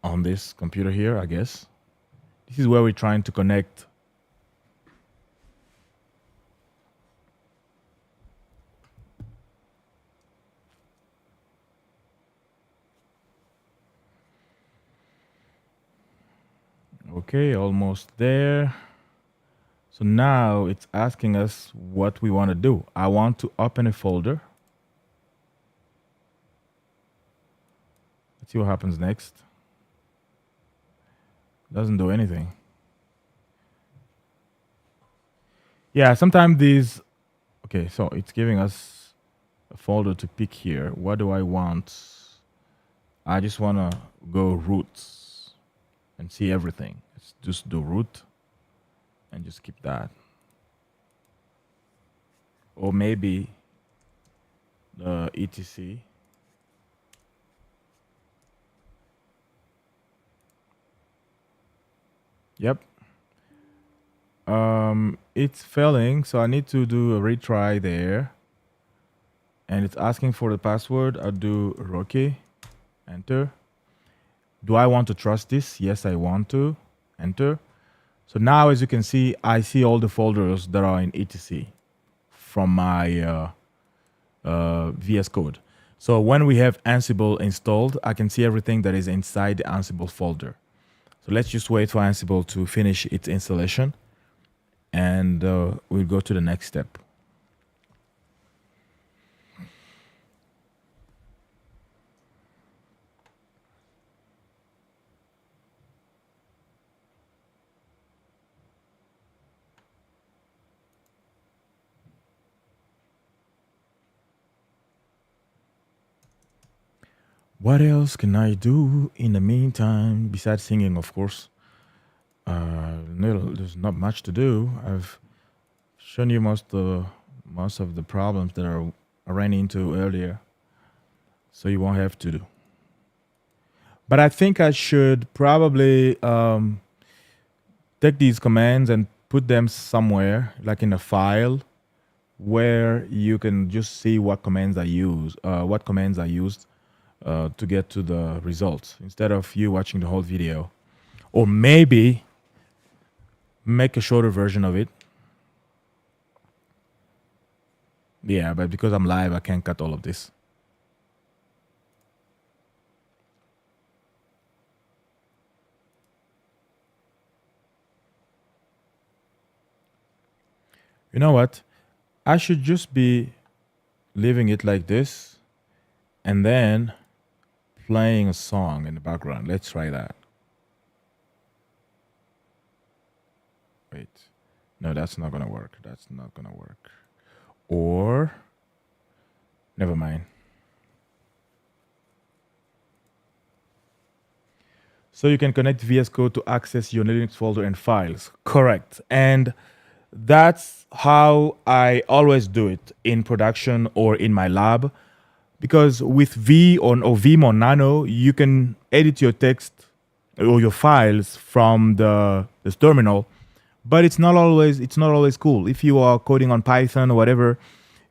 Speaker 1: on this computer here, I guess. This is where we're trying to connect. Okay, almost there. So now it's asking us what we want to do. I want to open a folder. Let's see what happens next. Doesn't do anything. Yeah, sometimes these, okay, so it's giving us a folder to pick here. What do I want? I just want to go roots and see everything. Let's just do root and just keep that. Or maybe the etc. Yep. It's failing, so I need to do a retry there. And it's asking for the password. I'll do Rocky. Enter. Do I want to trust this? Yes, I want to. Enter. So now, as you can see, I see all the folders that are in etc from my VS Code. So when we have Ansible installed, I can see everything that is inside the Ansible folder. So let's just wait for Ansible to finish its installation, and we'll go to the next step. What else can I do in the meantime besides singing, of course? No, there's not much to do. I've shown you most of the problems that I ran into earlier, so you won't have to do. But I think I should probably take these commands and put them somewhere, like in a file, where you can just see what commands I use, to get to the results instead of you watching the whole video, or maybe make a shorter version of it. Yeah, but because I'm live, I can't cut all of this. You know what? I should just be leaving it like this and then playing a song in the background. Let's try that. Wait. No, that's not gonna work. That's not gonna work. Or never mind. So you can connect VS Code to access your Linux folder and files. Correct. And that's how I always do it in production or in my lab. Because with or Vim or Nano, you can edit your text or your files from this terminal, but it's not always cool. If you are coding on Python or whatever,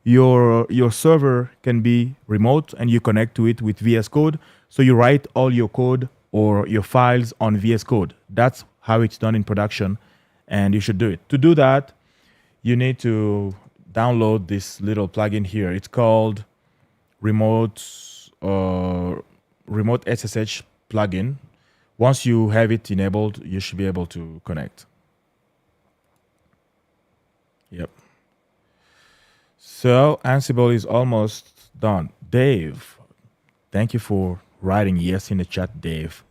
Speaker 1: your server can be remote and you connect to it with VS Code. So you write all your code or your files on VS Code. That's how it's done in production, and you should do it. To do that, you need to download this little plugin here. It's called remote SSH plugin. Once you have it enabled, you should be able to connect. Yep. So Ansible is almost done. Dave, thank you for writing yes in the chat, Dave.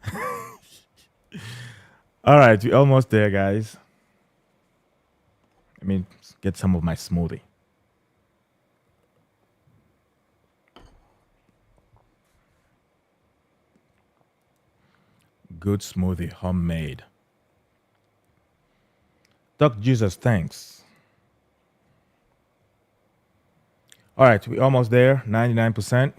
Speaker 1: All right, we're almost there, guys. Let me get some of my smoothie. Good smoothie, homemade. Doc Jesus, thanks. All right, we're almost there, 99%.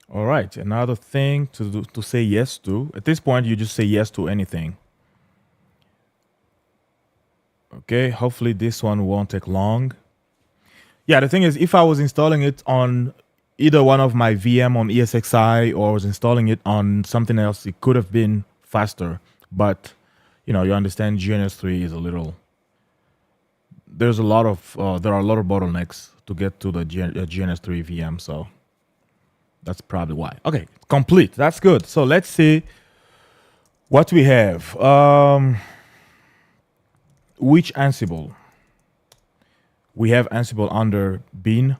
Speaker 1: All right, another thing to say yes to. At this point, you just say yes to anything. Okay, hopefully this one won't take long. Yeah, the thing is, if I was installing it on either one of my VM on ESXi or was installing it on something else, it could have been faster. But, you understand GNS3 is there are a lot of bottlenecks to get to the GNS3 VM. So that's probably why. Okay, complete. That's good. So let's see what we have. Which Ansible? We have Ansible under bin.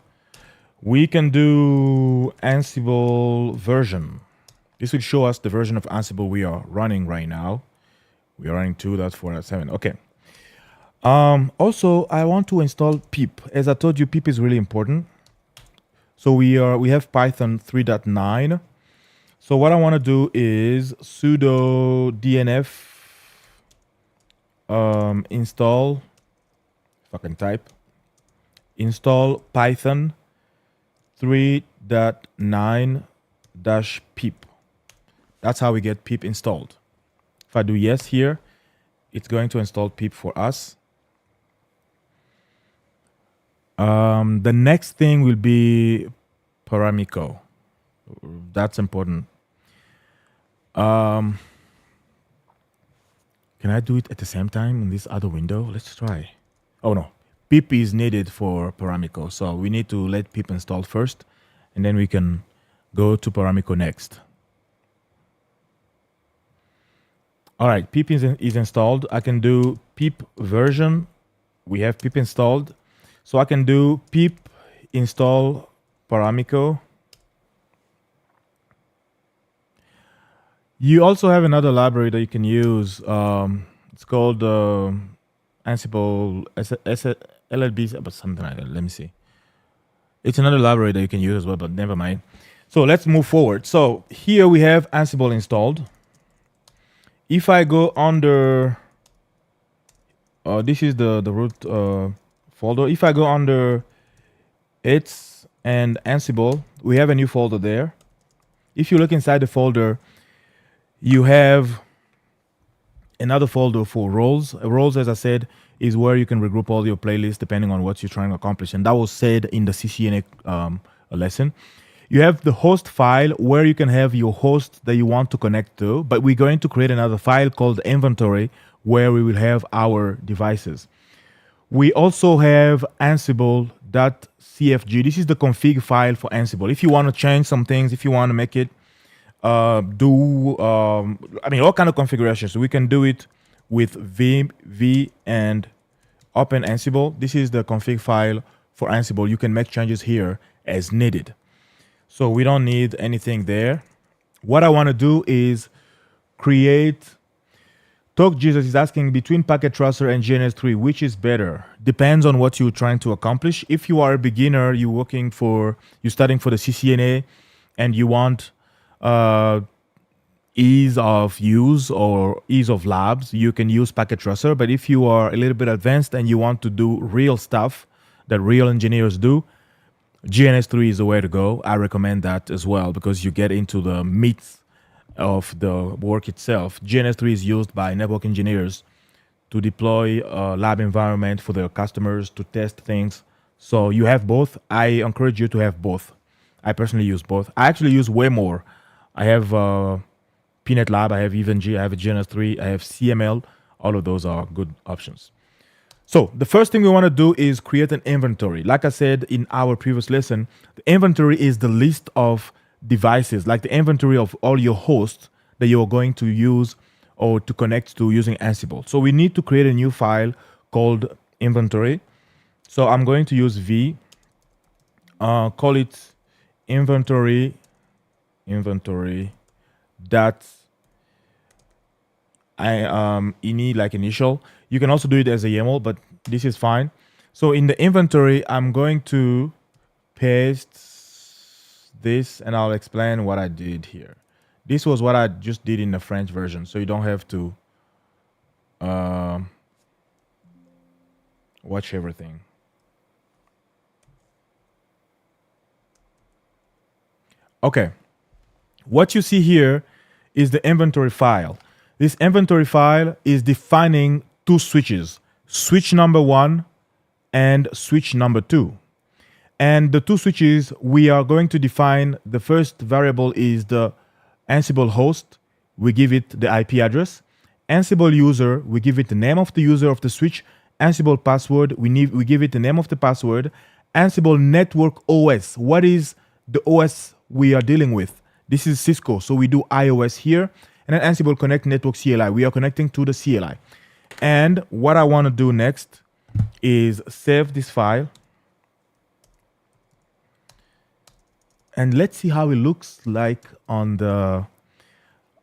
Speaker 1: We can do Ansible version. This will show us the version of Ansible we are running right now. We are running 2.4.7. Okay. Also, I want to install pip. As I told you, pip is really important. So we have Python 3.9. So what I want to do is sudo dnf install. If I can type, install Python 3.9-pip. That's how we get pip installed. If I do yes here, it's going to install pip for us. The next thing will be Paramico. That's important. Can I do it at the same time in this other window? Let's try. Oh no, pip is needed for Paramico. So we need to let pip install first, and then we can go to Paramico next. All right, pip is installed. I can do pip version. We have pip installed. So I can do pip install Paramico. You also have another library that you can use. It's called Ansible LLB, but something like that. Let me see. It's another library that you can use as well, but never mind. So let's move forward. So here we have Ansible installed. If I go under, this is the root folder. If I go under it's and Ansible, we have a new folder there. If you look inside the folder, you have another folder for roles. Roles, as I said, is where you can regroup all your playlists depending on what you're trying to accomplish. And that was said in the CCNA lesson. You have the host file where you can have your host that you want to connect to, but we're going to create another file called inventory where we will have our devices. We also have Ansible.cfg. This is the config file for Ansible. If you want to change some things, if you want to make it all kind of configurations. So we can do it with v and open Ansible. This is the config file for Ansible. You can make changes here as needed. So we don't need anything there. What I want to do is create. Talk Jesus is asking between Packet Tracer and GNS3, which is better? Depends on what you're trying to accomplish. If you are a beginner, you're studying for the CCNA, and you want ease of use or ease of labs, you can use Packet Tracer. But if you are a little bit advanced and you want to do real stuff that real engineers do, GNS3 is the way to go. I recommend that as well because you get into the meat of the work itself. GNS3 is used by network engineers to deploy a lab environment for their customers to test things. So you have both. I encourage you to have both. I personally use both. I actually use way more. I have Peanut Lab, I have EvenG, I have a GNS3, I have CML. All of those are good options. So the first thing we want to do is create an inventory. Like I said in our previous lesson, the inventory is the list of devices, like the inventory of all your hosts that you're going to use or to connect to using Ansible. So we need to create a new file called inventory. So I'm going to use V, call it inventory that ini like initial. You can also do it as a YAML, but this is fine. So in the inventory, I'm going to paste this and I'll explain what I did here. This was what I just did in the French version, so you don't have to watch everything. Okay. What you see here is the inventory file. This inventory file is defining two switches, switch number 1 and switch number 2. And the two switches, we are going to define, the first variable is the Ansible host. We give it the IP address. Ansible user, we give it the name of the user of the switch. Ansible password, we give it the name of the password. Ansible network OS, what is the OS we are dealing with? This is Cisco, so we do iOS here. And then Ansible Connect Network CLI. We are connecting to the CLI. And what I want to do next is save this file. And let's see how it looks like on the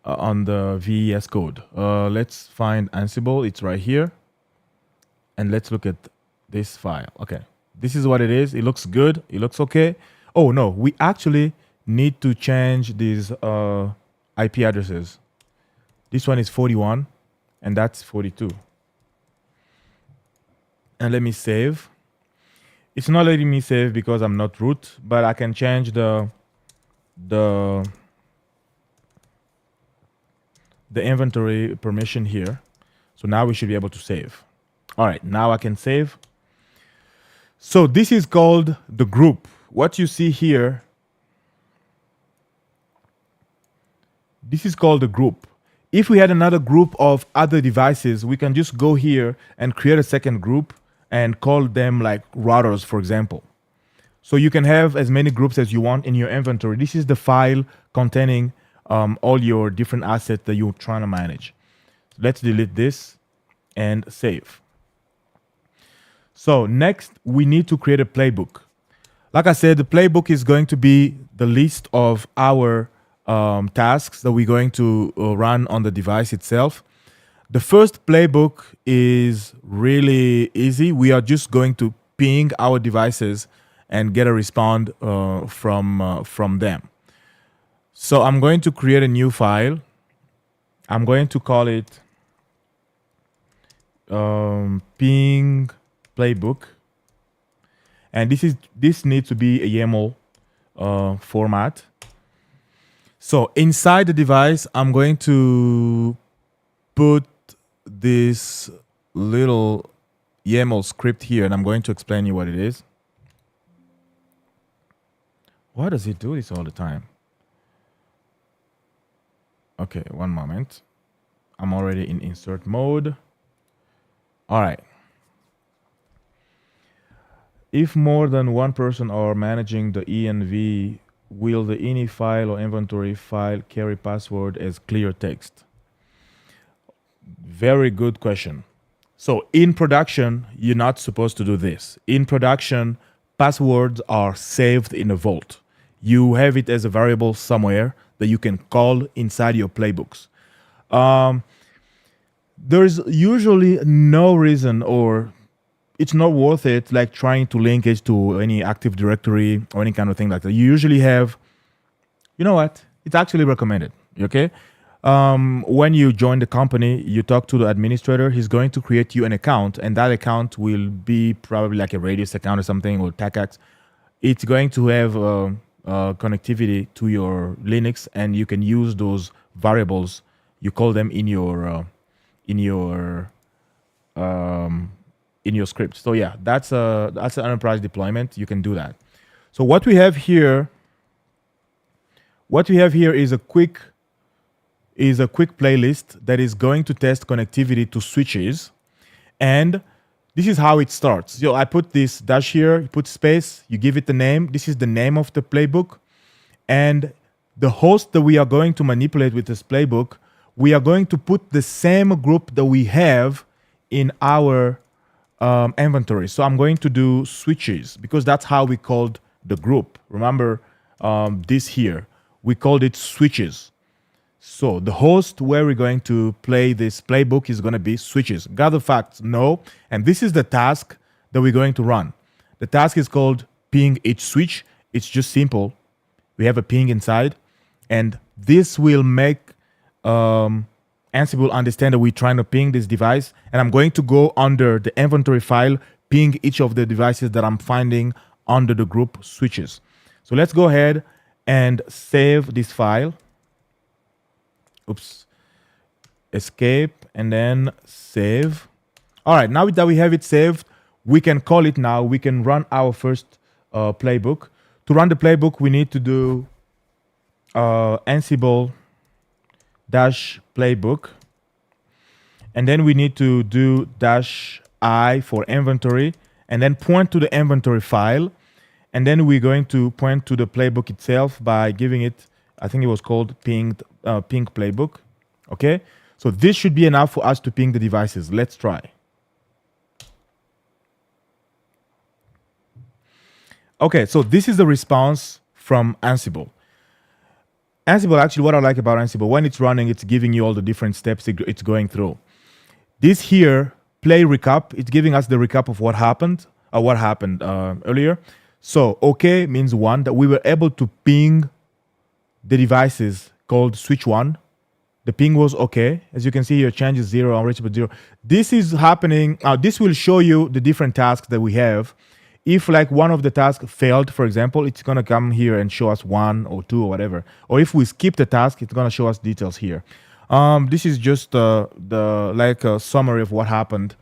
Speaker 1: VES code. Let's find Ansible. It's right here. And let's look at this file. Okay, this is what it is. It looks good. It looks okay. Oh, no, we actually need to change these IP addresses. This one is 41 and that's 42. And let me save. It's not letting me save because I'm not root, but I can change the inventory permission here. So now we should be able to save. All right, now I can save. So this is called the group. What you see here, this is called the group. If we had another group of other devices, we can just go here and create a second group and call them like routers, for example. So you can have as many groups as you want in your inventory. This is the file containing all your different assets that you're trying to manage. Let's delete this and save. So next, we need to create a playbook. Like I said, the playbook is going to be the list of our tasks that we're going to run on the device itself. The first playbook is really easy. We are just going to ping our devices and get a response from them. So I'm going to create a new file. I'm going to call it ping playbook. And this needs to be a YAML format. So inside the device, I'm going to put this little YAML script here, and I'm going to explain you what it is. Why does it do this all the time? Okay, one moment. I'm already in insert mode. All right. If more than one person are managing the env, will the ini file or inventory file carry password as clear text? Very good question. So in production, you're not supposed to do this. In production, passwords are saved in a vault. You have it as a variable somewhere that you can call inside your playbooks. There's usually no reason, or it's not worth it, like trying to link it to any Active Directory or any kind of thing like that. You usually have, you know what? It's actually recommended, okay? When you join the company, you talk to the administrator. He's going to create you an account, and that account will be probably like a Radius account or something, or TACAX. It's going to have connectivity to your Linux, and you can use those variables. You call them in your script. So yeah, that's an enterprise deployment. You can do that. So what we have here is a quick playlist that is going to test connectivity to switches, and this is how it starts. I put this dash here, you put space, you give it the name. This is the name of the playbook, and the host that we are going to manipulate with this playbook, we are going to put the same group that we have in our inventory. So I'm going to do switches because that's how we called the group. Remember this here, we called it switches. So the host where we're going to play this playbook is going to be switches. Gather facts, no. And this is the task that we're going to run. The task is called ping each switch. It's just simple. We have a ping inside, and this will make Ansible understand that we're trying to ping this device. And I'm going to go under the inventory file, ping each of the devices that I'm finding under the group switches. So let's go ahead and save this file. Oops. Escape and then save. All right, now that we have it saved, we can call it now. We can run our first playbook. To run the playbook, we need to do Ansible dash playbook. And then we need to do dash I for inventory, and then point to the inventory file. And then we're going to point to the playbook itself by giving it, I think it was called ping playbook. Okay, so this should be enough for us to ping the devices. Let's try. Okay, so this is the response from Ansible. Ansible, actually, what I like about Ansible, when it's running, it's giving you all the different steps it's going through. This here, play recap, it's giving us the recap of what happened earlier. So, okay means one, that we were able to ping the devices called switch one. The ping was okay. As you can see here, change is 0, unreachable 0. This is happening. This will show you the different tasks that we have. If like one of the tasks failed, for example, it's going to come here and show us 1 or 2 or whatever. Or if we skip the task, it's going to show us details here. This is just like a summary of what happened.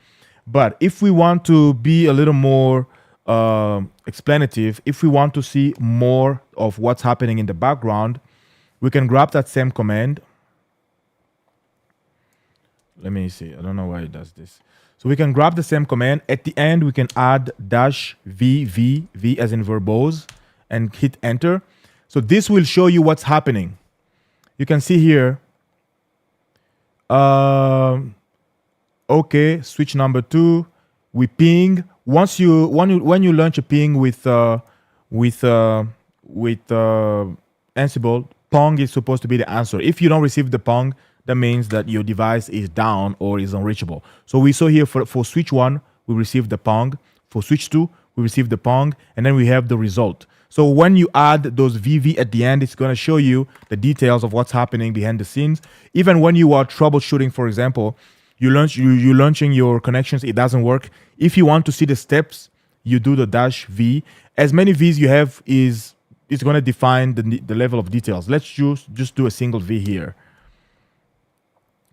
Speaker 1: But if we want to be a little more explanative, if we want to see more of what's happening in the background, we can grab that same command. Let me see. I don't know why it does this. So we can grab the same command. At the end, we can add dash V as in verbose, and hit enter. So this will show you what's happening. You can see here. Okay, switch number 2. We ping. When you launch a ping with Ansible, pong is supposed to be the answer. If you don't receive the pong, that means that your device is down or is unreachable. So we saw here for switch 1, we received the pong. For switch 2, we received the pong, and then we have the result. So when you add those VV at the end, it's going to show you the details of what's happening behind the scenes. Even when you are troubleshooting, for example, you're launching your connections, it doesn't work. If you want to see the steps, you do the dash V. As many V's you have is it's going to define the level of details. Let's just do a single V here.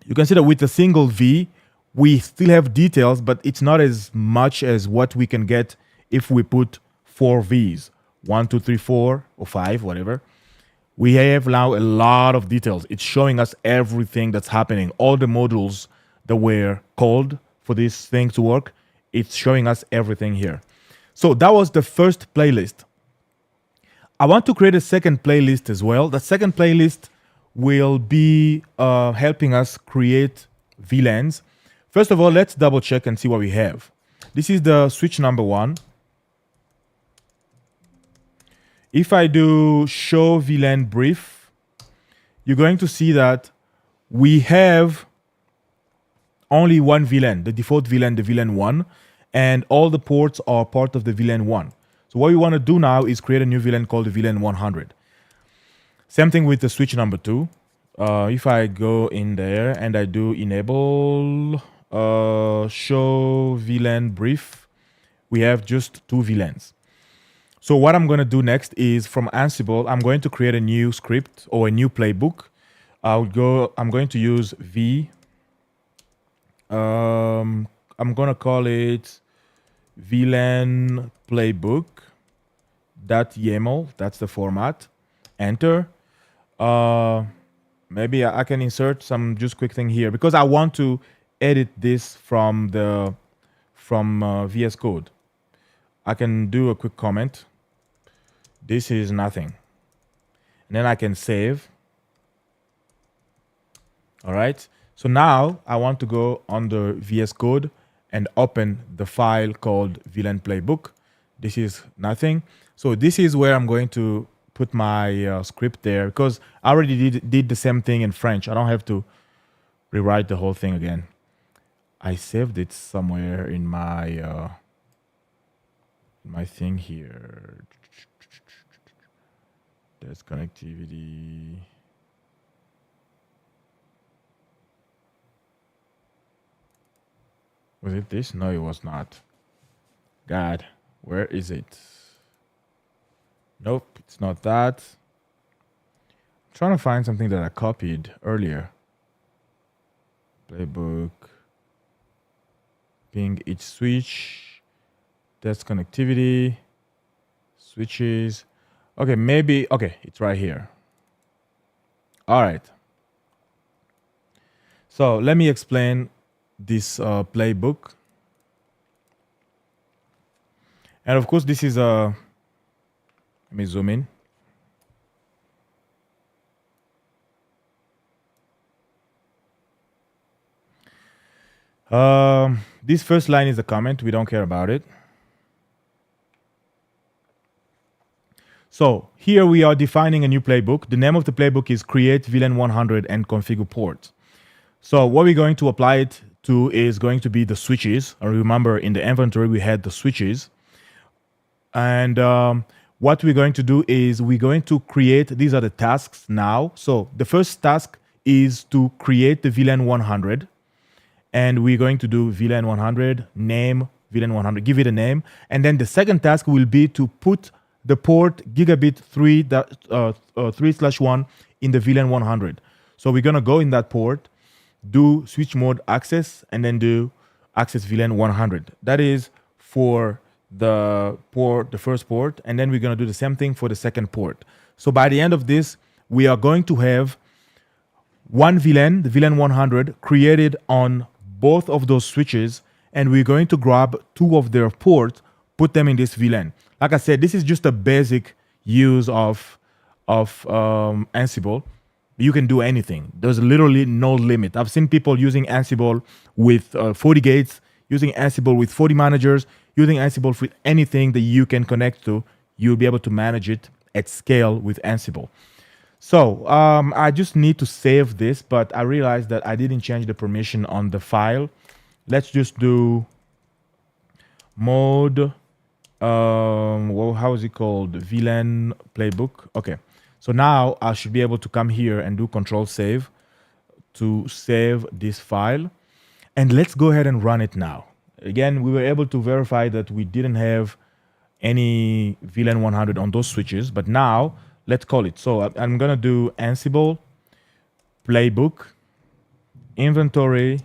Speaker 1: You can see that with a single V, we still have details, but it's not as much as what we can get if we put 4 V's, 1, 2, 3, 4, or 5, whatever. We have now a lot of details. It's showing us everything that's happening, all the modules that were called for this thing to work. It's showing us everything here. So that was the first playlist. I want to create a second playlist as well. The second playlist will be helping us create VLANs. First of all, let's double check and see what we have. This is the switch number 1. If I do show VLAN brief, you're going to see that we have only one VLAN, the default VLAN, the VLAN 1, and all the ports are part of the VLAN 1. So what we want to do now is create a new VLAN called the VLAN 100. Same thing with the switch number 2. If I go in there and I do enable show VLAN brief, we have just 2 VLANs. So what I'm going to do next is from Ansible, I'm going to create a new script or a new playbook. I'm going to use V. I'm going to call it VLAN playbook.yaml. That's the format. Enter. Maybe I can insert some just quick thing here because I want to edit this from VS Code. I can do a quick comment. This is nothing. And then I can save. All right. So now I want to go under VS Code and open the file called VLAN playbook. This is nothing. So this is where I'm going to put my script there because I already did the same thing in French. I don't have to rewrite the whole thing again. I saved it somewhere in my thing here. There's connectivity. Was it this? No, it was not. God, where is it? Nope, it's not that. I'm trying to find something that I copied earlier. Playbook. Ping each switch. That's connectivity. Switches. Okay, maybe. Okay, it's right here. All right. So let me explain this playbook. And of course, this is a. Let me zoom in. This first line is a comment. We don't care about it. So here we are defining a new playbook. The name of the playbook is create VLAN 100 and configure port. So what we're going to apply it to is going to be the switches. I remember in the inventory we had the switches. And what we're going to do is we're going to create, these are the tasks now. So the first task is to create the VLAN 100. And we're going to do VLAN 100, name VLAN 100, give it a name. And then the second task will be to put the port gigabit 3/1 in the VLAN 100. So we're going to go in that port, do switch mode access, and then do access VLAN 100. That is for the port, the first port. And then we're going to do the same thing for the second port. So by the end of this, we are going to have one VLAN, the VLAN 100, created on both of those switches. And we're going to grab 2 of their ports, put them in this VLAN. Like I said, this is just a basic use of Ansible. You can do anything. There's literally no limit. I've seen people using Ansible with 40 gates, using Ansible with 40 managers, using Ansible with anything that you can connect to. You'll be able to manage it at scale with Ansible. So I just need to save this, but I realized that I didn't change the permission on the file. Let's just do mode. Well, how is it called? VLAN playbook. Okay. So now I should be able to come here and do control save to save this file. And let's go ahead and run it now. Again, we were able to verify that we didn't have any VLAN 100 on those switches, but now let's call it. So I'm going to do Ansible playbook inventory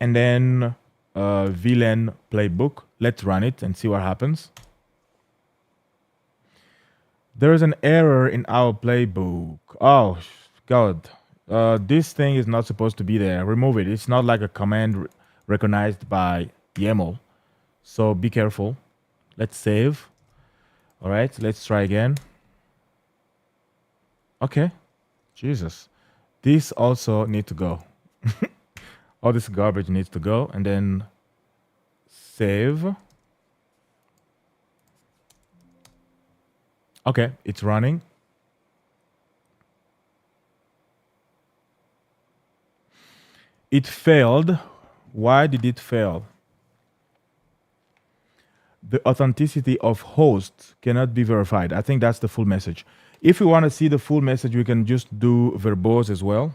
Speaker 1: and then VLAN playbook. Let's run it and see what happens. There is an error in our playbook. Oh, God. This thing is not supposed to be there. Remove it. It's not like a command recognized by YAML. So be careful. Let's save. All right, let's try again. Okay. Jesus. This also needs to go. All this garbage needs to go, and then save. Okay, it's running. It failed. Why did it fail? The authenticity of hosts cannot be verified. I think that's the full message. If we want to see the full message, we can just do verbose as well.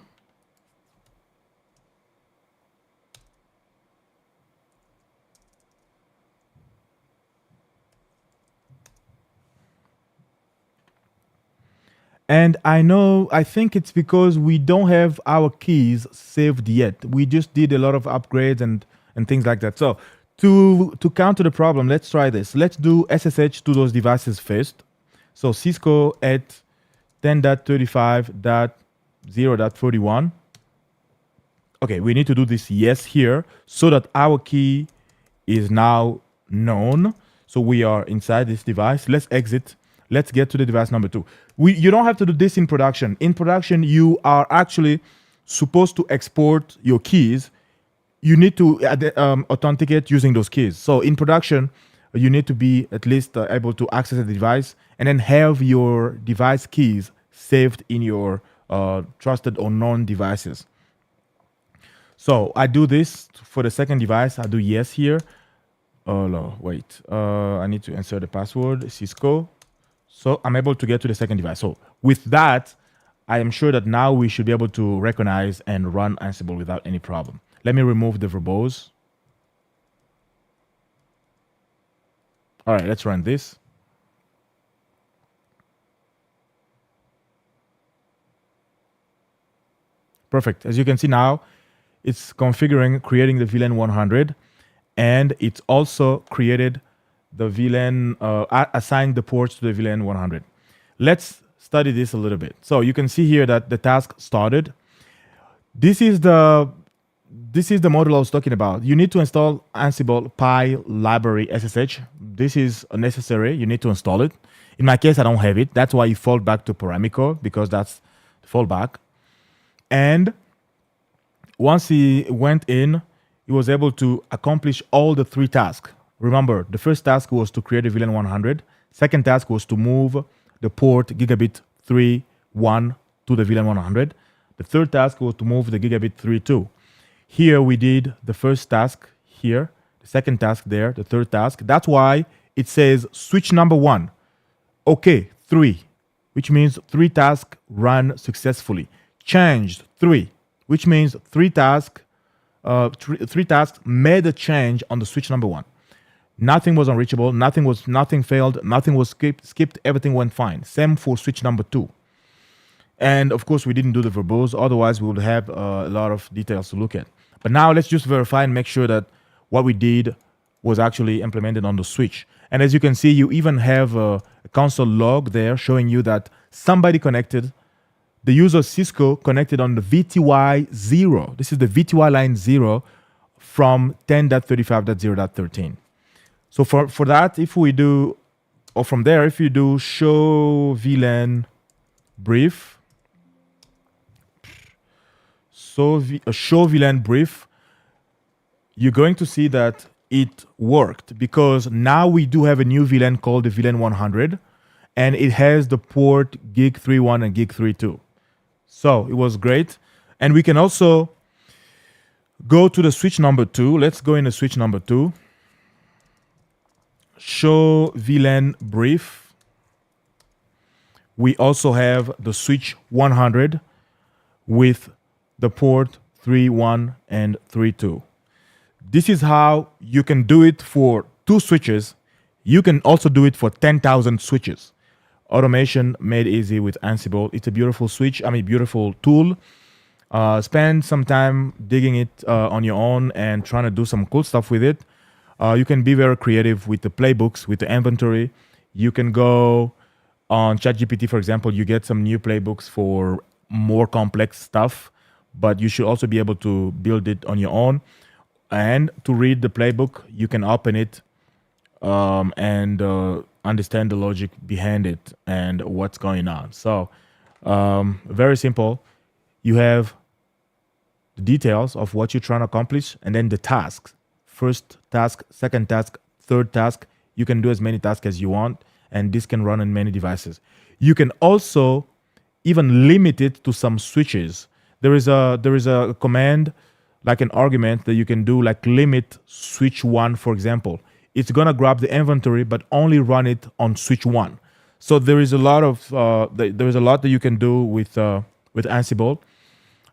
Speaker 1: And I think it's because we don't have our keys saved yet. We just did a lot of upgrades and things like that. So to counter the problem, let's try this. Let's do SSH to those devices first. So Cisco at 10.35.0.41. Okay, we need to do this yes here so that our key is now known. So we are inside this device. Let's exit. Let's get to the device number 2. You don't have to do this in production. In production, you are actually supposed to export your keys. You need to authenticate using those keys. So in production, you need to be at least able to access the device and then have your device keys saved in your trusted or known devices. So I do this for the second device. I do yes here. Oh no, wait. I need to insert the password, Cisco. So I'm able to get to the second device. So with that, I am sure that now we should be able to recognize and run Ansible without any problem. Let me remove the verbose. All right, let's run this. Perfect. As you can see now, it's configuring, creating the VLAN 100, and it's also created the VLAN, assigned the ports to the VLAN 100. Let's study this a little bit. So you can see here that the task started. This is the module I was talking about. You need to install Ansible Pi library SSH. This is necessary. You need to install it. In my case, I don't have it. That's why you fall back to Paramiko, because that's the fallback. And once he went in, he was able to accomplish all the 3 tasks. Remember, the first task was to create a VLAN 100. Second task was to move the port gigabit 3.1 to the VLAN 100. The third task was to move the gigabit 3.2. Here we did the first task here, the second task there, the third task. That's why it says switch number 1. Okay, 3, which means 3 tasks run successfully. Changed 3, which means 3 tasks made a change on the switch number 1. Nothing was unreachable, nothing failed, nothing was skipped, everything went fine. Same for switch number 2. And of course, we didn't do the verbose, otherwise we would have a lot of details to look at. But now let's just verify and make sure that what we did was actually implemented on the switch. And as you can see, you even have a console log there showing you that somebody connected. The user Cisco connected on the VTY 0. This is the VTY line 0 from 10.35.0.13. So for that, if we do, or from there, if you do show VLAN brief, show VLAN brief, you're going to see that it worked, because now we do have a new VLAN called the VLAN 100, and it has the port gig 3.1 and gig 3.2. So it was great. And we can also go to the switch number 2. Let's go into switch number 2. Show VLAN brief. We also have the switch 100 with the port 3.1 and 3.2. This is how you can do it for 2 switches. You can also do it for 10,000 switches. Automation made easy with Ansible. It's a beautiful switch. Beautiful tool. Spend some time digging it on your own and trying to do some cool stuff with it. You can be very creative with the playbooks, with the inventory. You can go on ChatGPT, for example, you get some new playbooks for more complex stuff, but you should also be able to build it on your own. And to read the playbook, you can open it and understand the logic behind it and what's going on. So, very simple. You have the details of what you're trying to accomplish, and then the tasks. First task, second task, third task. You can do as many tasks as you want, and this can run on many devices. You can also even limit it to some switches. There is a command, like an argument that you can do, like limit switch 1, for example. It's gonna grab the inventory, but only run it on switch 1. So there is a lot of that you can do with Ansible.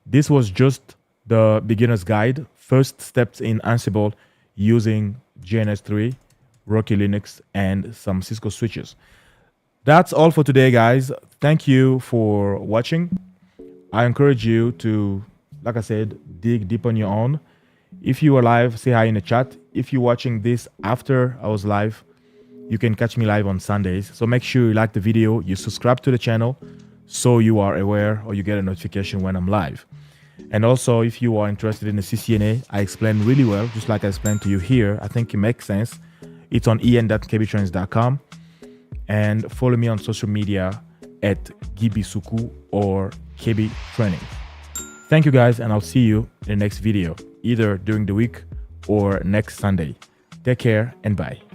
Speaker 1: This was just the beginner's guide, first steps in Ansible using GNS3, Rocky Linux, and some Cisco switches. That's all for today, guys. Thank you for watching. I encourage you to, like I said, dig deep on your own. If you are live, say hi in the chat. If you're watching this after I was live, you can catch me live on Sundays. So make sure you like the video, you subscribe to the channel so you are aware or you get a notification when I'm live. And also, if you are interested in the CCNA, I explain really well, just like I explained to you here. I think it makes sense. It's on en.kbtrainings.com. And follow me on social media at Gibisuku or KBTrainings. Thank you, guys, and I'll see you in the next video, either during the week or next Sunday. Take care and bye.